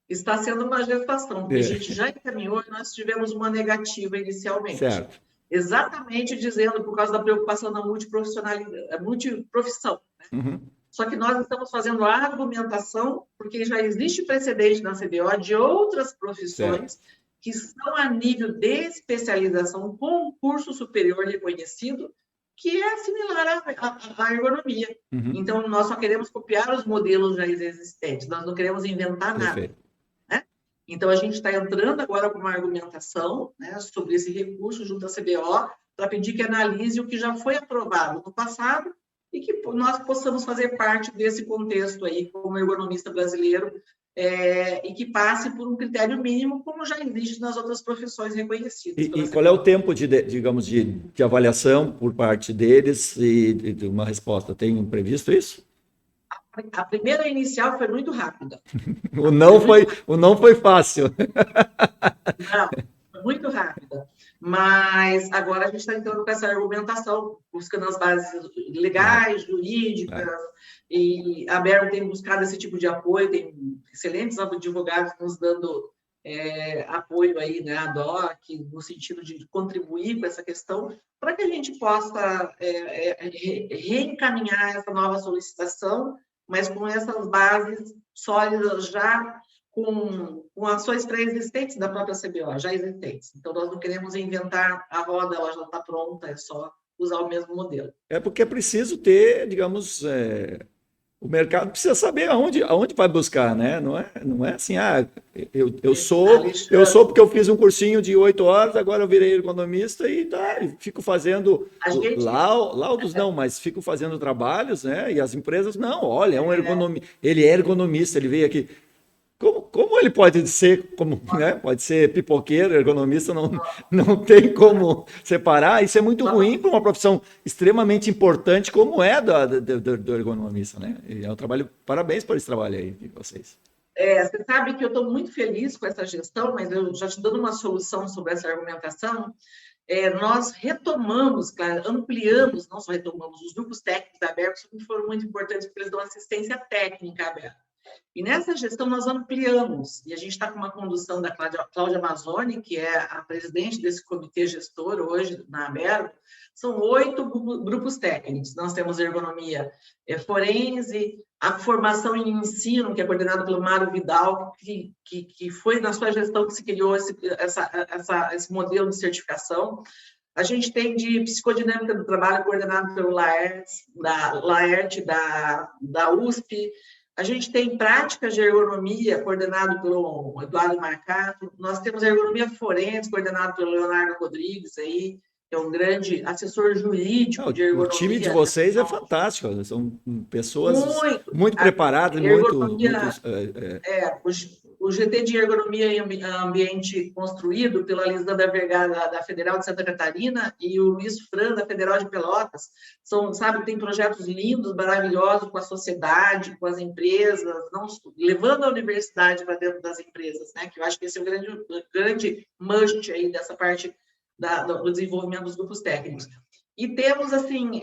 C: Está sendo uma gestação, porque a gente já encaminhou e nós tivemos uma negativa inicialmente.
A: Certo.
C: Exatamente dizendo por causa da preocupação da multiprofissão. Né?
A: Uhum.
C: Só que nós estamos fazendo a argumentação, porque já existe precedente na CBO de outras profissões certo. Que estão a nível de especialização com um curso superior reconhecido, que é similar à ergonomia. Uhum. Então, nós só queremos copiar os modelos já existentes, nós não queremos inventar nada. Né? Então, a gente está entrando agora com uma argumentação, né, sobre esse recurso junto à CBO, para pedir que analise o que já foi aprovado no passado e que nós possamos fazer parte desse contexto aí, como ergonomista brasileiro, e que passe por um critério mínimo, como já existe nas outras profissões reconhecidas.
A: E qual é o tempo, de avaliação por parte deles e de uma resposta? Tem previsto isso?
C: A primeira inicial foi muito rápida.
A: O não foi fácil.
C: Não, foi muito rápida. Mas agora a gente está entrando com essa argumentação, buscando as bases legais, jurídicas, e a Berro tem buscado esse tipo de apoio, tem excelentes advogados nos dando apoio aí, né, a DOC, no sentido de contribuir com essa questão, para que a gente possa reencaminhar essa nova solicitação, mas com essas bases sólidas já com ações pré-existentes da própria CBO, já existentes. Então, nós não queremos inventar a roda, ela já está pronta, é só usar o mesmo modelo.
A: É porque é preciso ter, digamos, o mercado precisa saber aonde vai buscar, né? Não é assim, eu sou porque eu fiz um cursinho de 8 horas, agora eu virei ergonomista e fico fazendo laudos, não, mas fico fazendo trabalhos, né? E as empresas, não, olha, ele é ergonomista, ele veio aqui. Como ele pode ser, né? Pode ser pipoqueiro, ergonomista, não tem como separar. Isso é muito ruim para uma profissão extremamente importante como é do ergonomista, né? E é um trabalho, parabéns por esse trabalho aí de vocês.
C: Você sabe que eu estou muito feliz com essa gestão, mas eu já te dando uma solução sobre essa argumentação. Nós retomamos, claro, ampliamos, não só retomamos os grupos técnicos da Berro, que foram muito importantes porque eles dão assistência técnica à Berro. E nessa gestão nós ampliamos, e a gente está com uma condução da Cláudia Mazzoni, que é a presidente desse comitê gestor hoje na Abergo. São 8 grupos técnicos. Nós temos ergonomia forense, a formação em ensino, que é coordenado pelo Mário Vidal, que foi na sua gestão que se criou esse modelo de certificação. A gente tem de psicodinâmica do trabalho, coordenado pelo Laerte, da USP. A gente tem práticas de ergonomia, coordenado pelo Eduardo Marcato. Nós temos a ergonomia forense, coordenado pelo Leonardo Rodrigues, aí, que é um grande assessor jurídico de ergonomia.
A: O time de vocês é fantástico, são pessoas muito preparadas,
C: o GT de Ergonomia e Ambiente construído pela Lisandra Vergara, da Federal de Santa Catarina, e o Luiz Fran, da Federal de Pelotas, tem projetos lindos, maravilhosos com a sociedade, com as empresas, levando a universidade para dentro das empresas, né? Que eu acho que esse é o grande must aí dessa parte do desenvolvimento dos grupos técnicos. E temos, assim,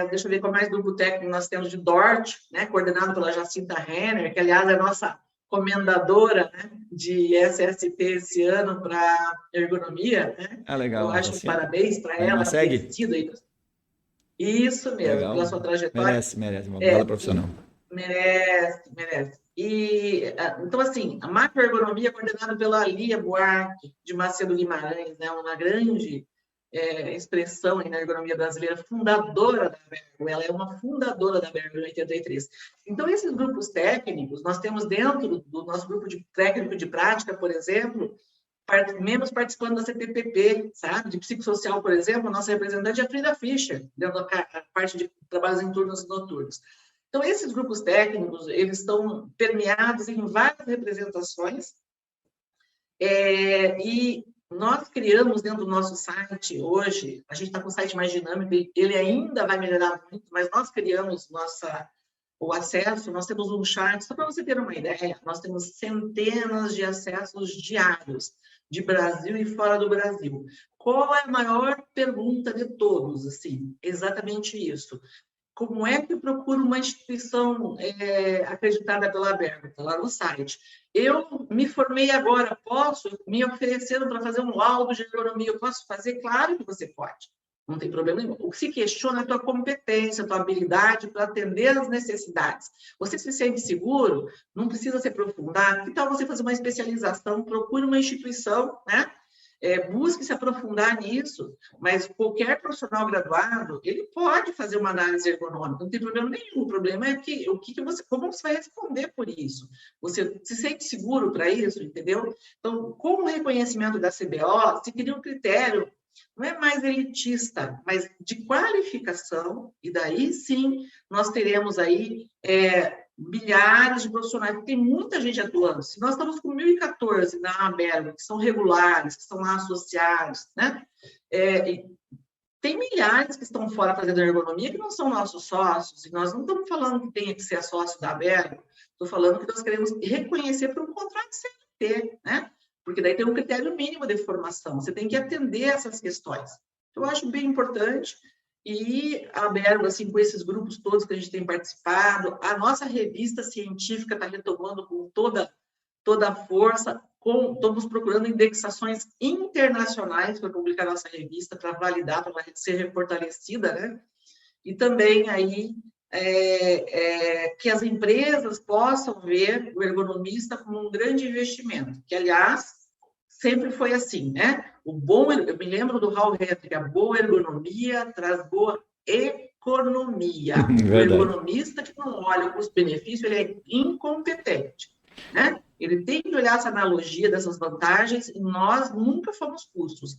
C: deixa eu ver qual mais grupo técnico nós temos de DORT, né, coordenado pela Jacinta Renner, que, aliás, é a nossa comendadora, né, de SST esse ano para ergonomia, né?
A: Legal.
C: Eu acho que parabéns para ela.
A: Segue.
C: Isso mesmo,
A: legal.
C: Pela sua trajetória.
A: Merece, uma bela profissional.
C: Merece. E, então, assim, a macroergonomia é coordenada pela Lia Buarque, de Macedo Guimarães, né, uma grande expressão aí na ergonomia brasileira, fundadora da Abergo. Ela é uma fundadora da Abergo em 83. Então, esses grupos técnicos, nós temos dentro do nosso grupo de técnico de prática, por exemplo, membros participando da CTPP, sabe? De psicossocial, por exemplo, a nossa representante é a Frida Fischer, dentro da parte de trabalhos em turnos e noturnos. Então, esses grupos técnicos, eles estão permeados em várias representações, e nós criamos dentro do nosso site, hoje, a gente está com o site mais dinâmico, ele ainda vai melhorar muito, mas nós criamos o acesso, nós temos um chat, só para você ter uma ideia, nós temos centenas de acessos diários, de Brasil e fora do Brasil. Qual é a maior pergunta de todos? Assim, exatamente isso. Como é que eu procuro uma instituição acreditada pela Abergo? Está lá no site. Eu me formei agora, posso me oferecendo para fazer um laudo de ergonomia? Eu posso fazer? Claro que você pode. Não tem problema nenhum. O que se questiona é a tua competência, a tua habilidade para atender às necessidades. Você se sente seguro? Não precisa se aprofundar. Que tal você fazer uma especialização? Procure uma instituição, né? Busque se aprofundar nisso, mas qualquer profissional graduado, ele pode fazer uma análise ergonômica, não tem problema nenhum. O problema é como você vai responder por isso. Você se sente seguro para isso, entendeu? Então, com o reconhecimento da CBO, se cria um critério, não é mais elitista, mas de qualificação, e daí sim nós teremos aí milhares de profissionais, tem muita gente atuando. Se nós estamos com 1.014 na Abergo, que são regulares, que estão lá associados, né? Tem milhares que estão fora fazendo ergonomia que não são nossos sócios, e nós não estamos falando que tenha que ser sócio da Abergo, estou falando que nós queremos reconhecer por um contrato CLT, né? Porque daí tem um critério mínimo de formação, você tem que atender essas questões. Eu acho bem importante. E a Abergo, assim, com esses grupos todos que a gente tem participado, a nossa revista científica está retomando com toda a força, estamos procurando indexações internacionais para publicar nossa revista, para validar, para ser fortalecida, né? E também aí que as empresas possam ver o ergonomista como um grande investimento, que, aliás, sempre foi assim, né? Eu me lembro do Hal Hettrick, a boa ergonomia traz boa economia. O ergonomista que não olha o custo-benefício, ele é incompetente, né? Ele tem que olhar essa analogia dessas vantagens, e nós nunca fomos custos.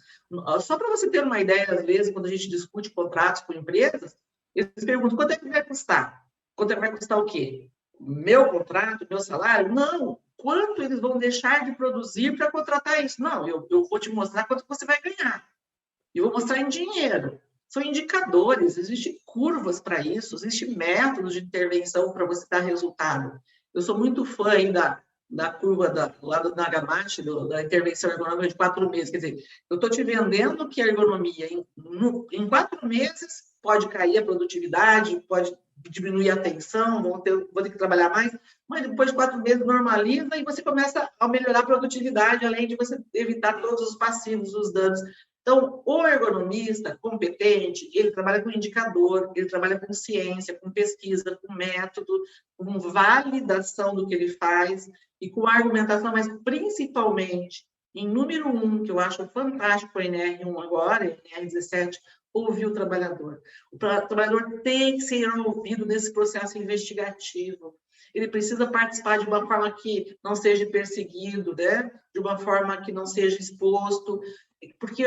C: Só para você ter uma ideia, às vezes, quando a gente discute contratos com empresas, eles perguntam, quanto é que vai custar? Quanto é que vai custar o quê? Meu contrato, meu salário? Não. Quanto eles vão deixar de produzir para contratar isso? Não, eu vou te mostrar quanto você vai ganhar. Eu vou mostrar em dinheiro. São indicadores, existem curvas para isso, existem métodos de intervenção para você dar resultado. Eu sou muito fã ainda da curva lá do Nagamashi, da intervenção ergonômica de 4 meses. Quer dizer, eu estou te vendendo que a ergonomia, em 4 meses, pode cair a produtividade, pode diminuir a tensão, vou ter que trabalhar mais, mas depois de 4 meses normaliza e você começa a melhorar a produtividade, além de você evitar todos os passivos, os danos. Então, o ergonomista competente, ele trabalha com indicador, ele trabalha com ciência, com pesquisa, com método, com validação do que ele faz e com argumentação, mas principalmente, em número 1, que eu acho fantástico, o NR1 agora, o NR17, ouvir o trabalhador. O trabalhador tem que ser ouvido nesse processo investigativo. Ele precisa participar de uma forma que não seja perseguido, né? De uma forma que não seja exposto, porque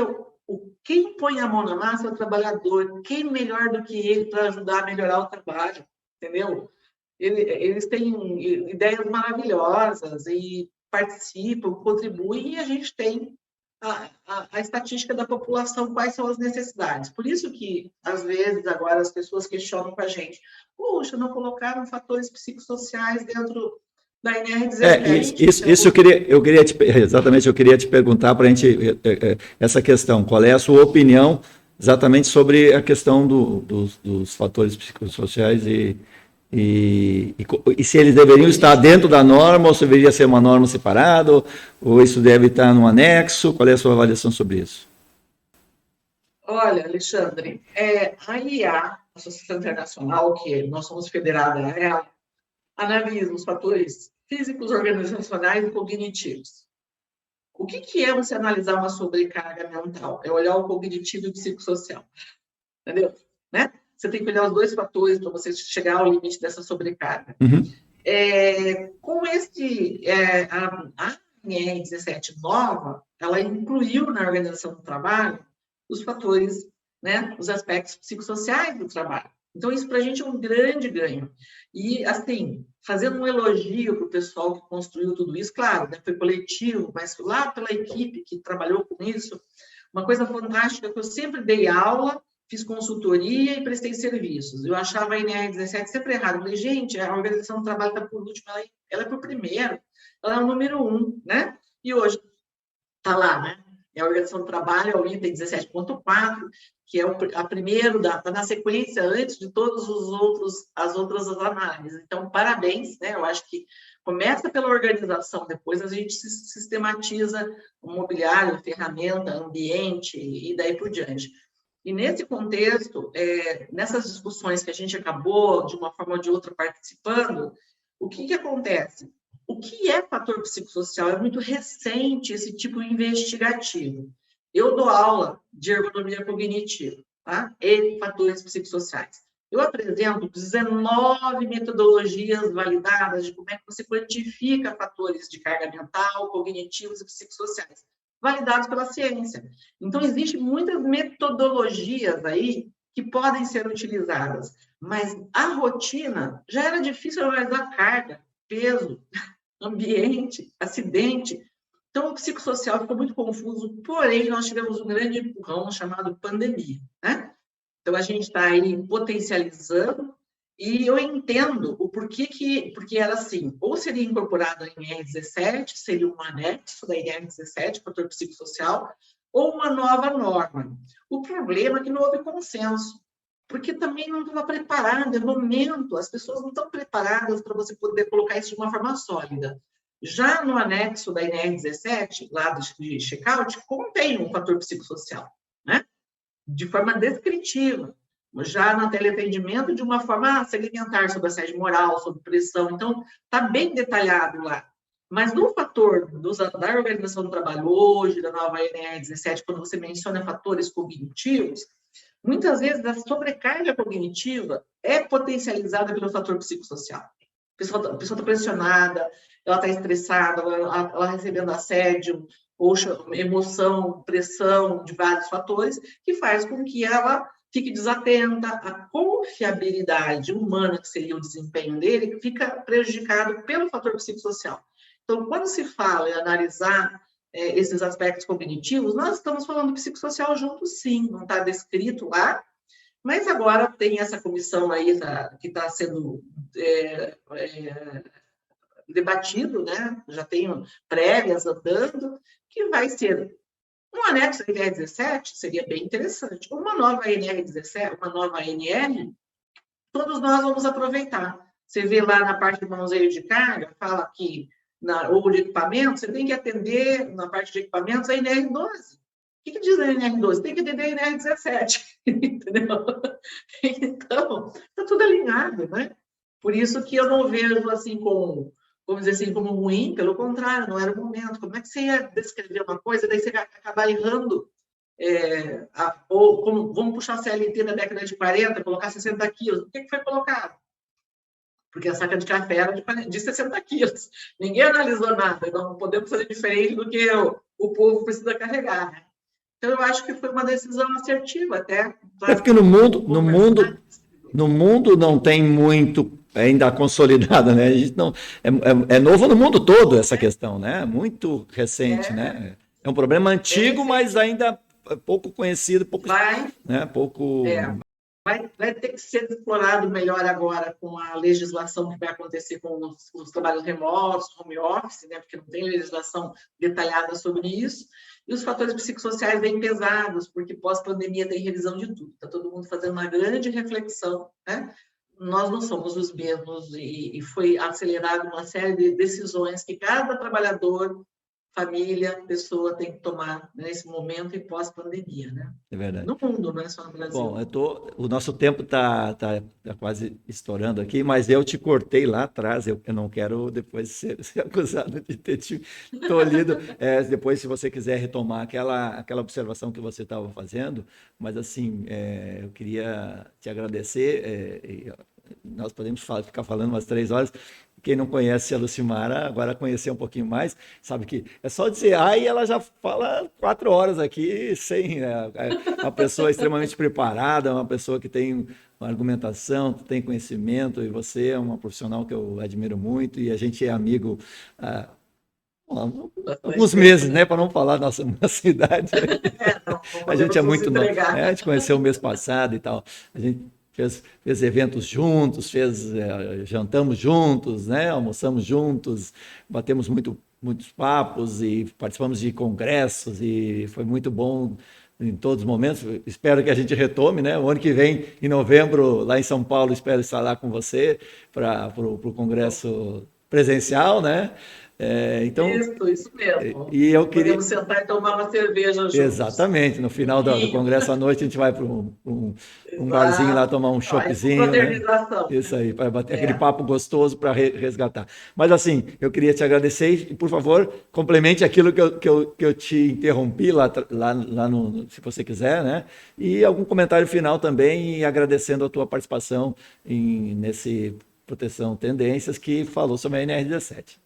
C: quem põe a mão na massa é o trabalhador. Quem melhor do que ele para ajudar a melhorar o trabalho, entendeu? Eles têm ideias maravilhosas e participam, contribuem, e a gente tem a estatística da população, quais são as necessidades. Por isso que, às vezes, agora as pessoas questionam com a gente, poxa, não colocaram fatores psicossociais dentro da NR17.
A: Isso eu queria te perguntar para a gente essa questão, qual é a sua opinião exatamente sobre a questão dos fatores psicossociais e se eles deveriam estar dentro da norma ou se deveria ser uma norma separada ou isso deve estar no anexo? Qual é a sua avaliação sobre isso?
C: Olha, Alexandre, a IA, a Associação Internacional, que nós somos federados a ela, analisa os fatores físicos, organizacionais e cognitivos. O que é você analisar uma sobrecarga mental? É olhar o cognitivo e o psicossocial. Entendeu? Né? Você tem que olhar os 2 fatores para você chegar ao limite dessa sobrecarga.
A: Uhum.
C: Com a NR17 nova, ela incluiu na organização do trabalho os fatores, né, os aspectos psicossociais do trabalho. Então, isso para a gente é um grande ganho. E, assim, fazendo um elogio para o pessoal que construiu tudo isso, claro, né, foi coletivo, mas lá pela equipe que trabalhou com isso, uma coisa fantástica que eu sempre dei aula, fiz consultoria e prestei serviços. Eu achava a NR17 sempre errado. Eu falei, gente, a organização do trabalho está por último, ela é por primeiro, ela é o número 1, né? E hoje está lá, né? A organização do trabalho é o item 17.4, que é a primeiro, está na sequência antes de todas as outras análises. Então, parabéns, né? Eu acho que começa pela organização, depois a gente sistematiza o mobiliário, ferramenta, ambiente e daí por diante. E nesse contexto, nessas discussões que a gente acabou, de uma forma ou de outra, participando, o que acontece? O que é fator psicossocial? É muito recente esse tipo investigativo. Eu dou aula de ergonomia cognitiva, tá? E fatores psicossociais. Eu apresento 19 metodologias validadas de como é que você quantifica fatores de carga mental, cognitivos e psicossociais, validados pela ciência. Então, existem muitas metodologias aí que podem ser utilizadas, mas a rotina já era difícil analisar carga, peso, ambiente, acidente. Então, o psicossocial ficou muito confuso, porém, nós tivemos um grande empurrão chamado pandemia, né? Então, a gente está aí potencializando e eu entendo o porque era assim, ou seria incorporado a NR17, seria um anexo da NR17, fator psicossocial, ou uma nova norma. O problema é que não houve consenso, porque também não estava preparada, no momento, as pessoas não estão preparadas para você poder colocar isso de uma forma sólida. Já no anexo da NR17, lá de checkout, contém um fator psicossocial, né? De forma descritiva. Já no teleatendimento, de uma forma segmentar sobre assédio moral, sobre pressão. Então, está bem detalhado lá. Mas no fator da organização do trabalho hoje, da nova NR17, quando você menciona fatores cognitivos, muitas vezes a sobrecarga cognitiva é potencializada pelo fator psicossocial. A pessoa está pressionada, ela está estressada, ela recebendo assédio, ou emoção, pressão, de vários fatores, que faz com que ela fique desatenta, a confiabilidade humana, que seria o desempenho dele, fica prejudicado pelo fator psicossocial. Então, quando se fala em analisar esses aspectos cognitivos, nós estamos falando psicossocial junto, sim, não está descrito lá, mas agora tem essa comissão aí que está sendo debatido, né? Já tem prévias andando, que vai ser um anexo da NR17, seria bem interessante. Uma nova NR17, uma nova ANR, todos nós vamos aproveitar. Você vê lá na parte do manuseio de carga, fala que, ou de equipamento, você tem que atender, na parte de equipamentos, a NR12. O que diz a NR12? Tem que atender a NR17, entendeu? Então, está tudo alinhado, né? Por isso que eu não vejo assim como, vamos dizer assim, como ruim, pelo contrário, não era o momento. Como é que você ia descrever uma coisa, daí você vai acabar errando? Vamos puxar a CLT da década de 40, colocar 60 quilos. O que foi colocado? Porque a saca de café era de 60 quilos. Ninguém analisou nada, não podemos fazer diferente do que o povo precisa carregar, né? Então, eu acho que foi uma decisão assertiva até.
A: É porque no mundo não tem muito ainda consolidado, né? A gente não, é novo no mundo todo essa questão, né? Muito recente, né? É um problema antigo, mas ainda pouco conhecido, pouco... Vai
C: ter que ser explorado melhor agora com a legislação que vai acontecer com os trabalhos remotos, home office, né? Porque não tem legislação detalhada sobre isso. E os fatores psicossociais bem pesados, porque pós-pandemia tem revisão de tudo. Está todo mundo fazendo uma grande reflexão, né? Nós não somos os mesmos e foi acelerado uma série de decisões que cada trabalhador, família, pessoa tem que tomar nesse momento e pós-pandemia, né?
A: É verdade.
C: No mundo, não é só no Brasil.
A: Bom, o nosso tempo está quase estourando aqui, mas eu te cortei lá atrás, eu não quero depois ser acusado de ter te tolhido. Depois, se você quiser retomar aquela observação que você estava fazendo, mas assim, eu queria te agradecer, nós podemos ficar falando umas 3 horas. Quem não conhece a Lucimara, agora conhecer um pouquinho mais, sabe que é só dizer ai, ela já fala 4 horas aqui, sem uma pessoa extremamente preparada, uma pessoa que tem uma argumentação, que tem conhecimento, e você é uma profissional que eu admiro muito, e a gente é amigo há alguns meses, né, para não falar nossa idade. A gente é muito novo, né? A gente conheceu o mês passado e tal, a gente fez eventos juntos, jantamos juntos, né? Almoçamos juntos, batemos muitos papos e participamos de congressos e foi muito bom em todos os momentos. Espero que a gente retome, né? O ano que vem, em novembro, lá em São Paulo, espero estar lá com você para o congresso presencial, né?
C: Então, isso mesmo.
A: E eu queria...
C: Podemos sentar e tomar uma cerveja juntos.
A: Exatamente. No final do congresso à noite, a gente vai para um barzinho lá tomar um choppzinho. Né? Isso aí, para bater aquele papo gostoso para resgatar. Mas assim, eu queria te agradecer e, por favor, complemente aquilo que eu te interrompi lá no, se você quiser, né? E algum comentário final também, e agradecendo a tua participação nesse Proteção Tendências, que falou sobre a NR17.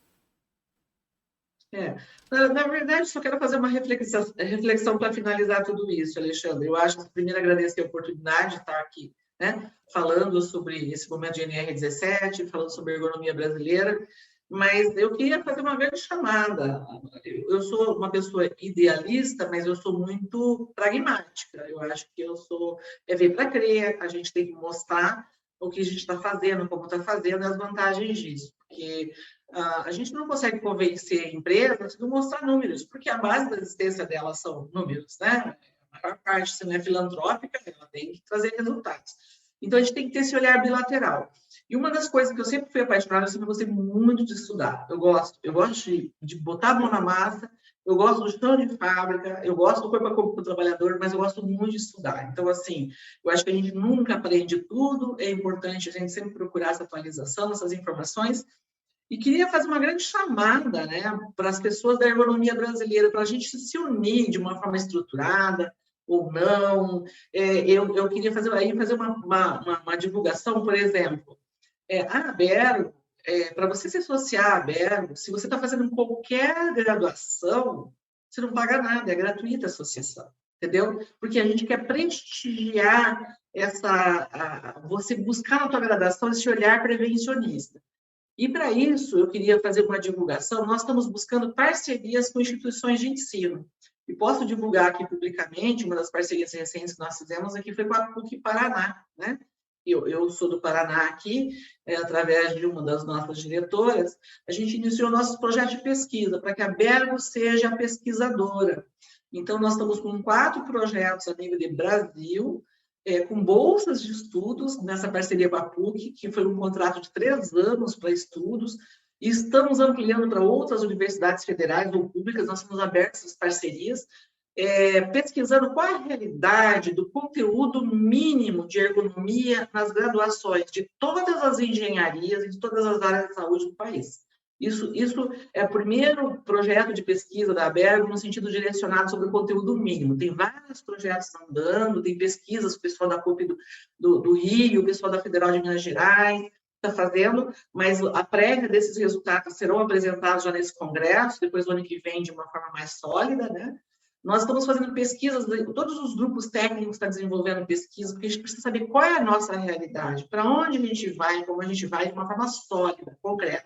C: Na verdade, só quero fazer uma reflexão para finalizar tudo isso, Alexandre. Eu acho que primeiro agradecer a oportunidade de estar aqui, né, falando sobre esse momento de NR17, falando sobre a ergonomia brasileira, mas eu queria fazer uma grande chamada. Eu sou uma pessoa idealista, mas eu sou muito pragmática. Eu acho que eu sou... ver para crer, a gente tem que mostrar o que a gente está fazendo, como está fazendo, e as vantagens disso. Porque a gente não consegue convencer empresas de mostrar números, porque a base da existência delas são números, né? A maior parte, se não é filantrópica, ela tem que trazer resultados. Então, a gente tem que ter esse olhar bilateral. E uma das coisas que eu sempre fui apaixonada, eu sempre gostei muito de estudar. Eu gosto de botar a mão na massa, eu gosto do chão de fábrica, eu gosto do corpo a corpo do trabalhador, mas eu gosto muito de estudar. Então, assim, eu acho que a gente nunca aprende tudo, é importante a gente sempre procurar essa atualização, essas informações. E queria fazer uma grande chamada, né, para as pessoas da ergonomia brasileira, para a gente se unir de uma forma estruturada ou não. Eu queria fazer uma divulgação, por exemplo. A Abergo, para você se associar à Abergo, se você está fazendo qualquer graduação, você não paga nada, é gratuita a associação, entendeu? Porque a gente quer prestigiar você buscar na tua graduação esse olhar prevencionista. E, para isso, eu queria fazer uma divulgação. Nós estamos buscando parcerias com instituições de ensino. E posso divulgar aqui publicamente, uma das parcerias recentes que nós fizemos aqui foi com a PUC Paraná, né? Eu sou do Paraná aqui, através de uma das nossas diretoras, a gente iniciou nosso projeto de pesquisa, para que a Abergo seja a pesquisadora. Então, nós estamos com 4 projetos a nível de Brasil, com bolsas de estudos, nessa parceria com a PUC, que foi um contrato de 3 anos para estudos, e estamos ampliando para outras universidades federais ou públicas, nós estamos abertos às parcerias, pesquisando qual é a realidade do conteúdo mínimo de ergonomia nas graduações de todas as engenharias e de todas as áreas de saúde do país. Isso é o primeiro projeto de pesquisa da Abergo no sentido direcionado sobre o conteúdo mínimo. Tem vários projetos andando, tem pesquisas, o pessoal da PUC do Rio, o pessoal da Federal de Minas Gerais está fazendo, mas a prévia desses resultados serão apresentados já nesse congresso, depois do ano que vem, de uma forma mais sólida, né? Nós estamos fazendo pesquisas, todos os grupos técnicos estão desenvolvendo pesquisas, porque a gente precisa saber qual é a nossa realidade, para onde a gente vai, como a gente vai, de uma forma sólida, concreta.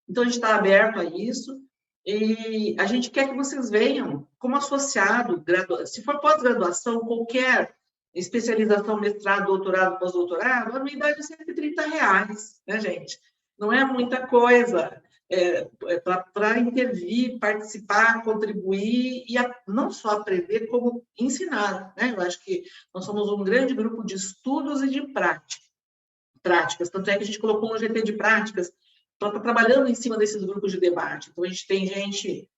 C: Então, a gente está aberto a isso e a gente quer que vocês venham como associado, se for pós-graduação, qualquer especialização, mestrado, doutorado, pós-doutorado, a anuidade é R$130, né, gente? Não é muita coisa para intervir, participar, contribuir e não só aprender, como ensinar, né? Eu acho que nós somos um grande grupo de estudos e de práticas, tanto é que a gente colocou um GT de práticas. Então, está trabalhando em cima desses grupos de debate. Então, a gente tem gente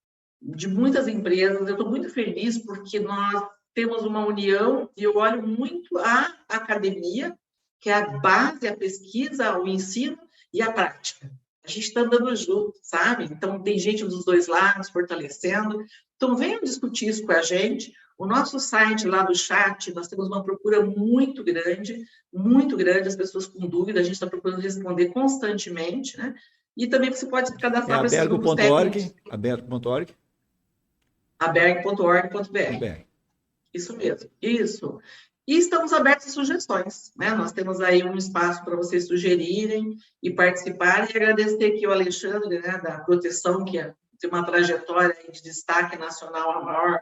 C: de muitas empresas. Eu estou muito feliz porque nós temos uma união e eu olho muito a academia, que é a base, a pesquisa, o ensino e a prática. A gente está andando junto, sabe? Então, tem gente dos dois lados fortalecendo. Então, venham discutir isso com a gente. O nosso site lá do chat, nós temos uma procura muito grande, as pessoas com dúvida, a gente está procurando responder constantemente, né? E também você pode se cadastrar para esses grupos técnicos.
A: Abergo.org?
C: Abergo.org.br. Isso mesmo, isso. E estamos abertos a sugestões, né? Nós temos aí um espaço para vocês sugerirem e participarem. E agradecer aqui o Alexandre, né, da Proteção, que tem uma trajetória de destaque nacional, a maior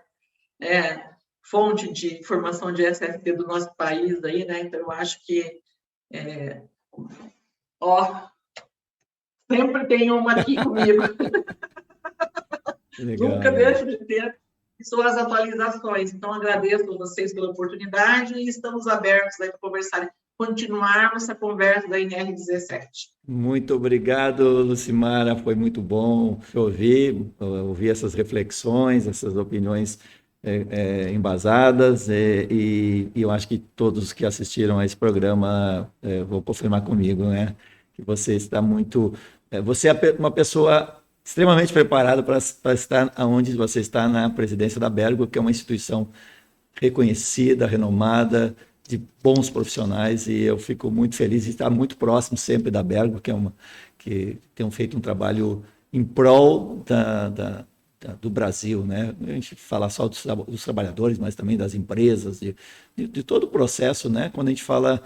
C: fonte de informação de SFT do nosso país aí, né? Então, eu acho que sempre tem uma aqui comigo. Nunca deixo de ter as atualizações. Então, agradeço a vocês pela oportunidade e estamos abertos aí para conversar, continuarmos essa conversa da NR17.
A: Muito obrigado, Lucimara, foi muito bom ouvir essas reflexões, essas opiniões embasadas, e eu acho que todos que assistiram a esse programa vão confirmar comigo, né, que você está muito... você é uma pessoa extremamente preparada para estar onde você está, na presidência da Abergo, que é uma instituição reconhecida, renomada, de bons profissionais, e eu fico muito feliz de estar muito próximo sempre da Abergo, que tem feito um trabalho em prol do Brasil, né? A gente fala só dos trabalhadores, mas também das empresas, de todo o processo, né? Quando a gente fala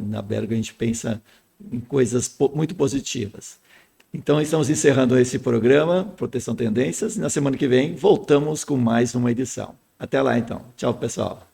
A: na Abergo, a gente pensa em coisas muito positivas. Então, estamos encerrando esse programa, Proteção Tendências, e na semana que vem voltamos com mais uma edição. Até lá, então. Tchau, pessoal.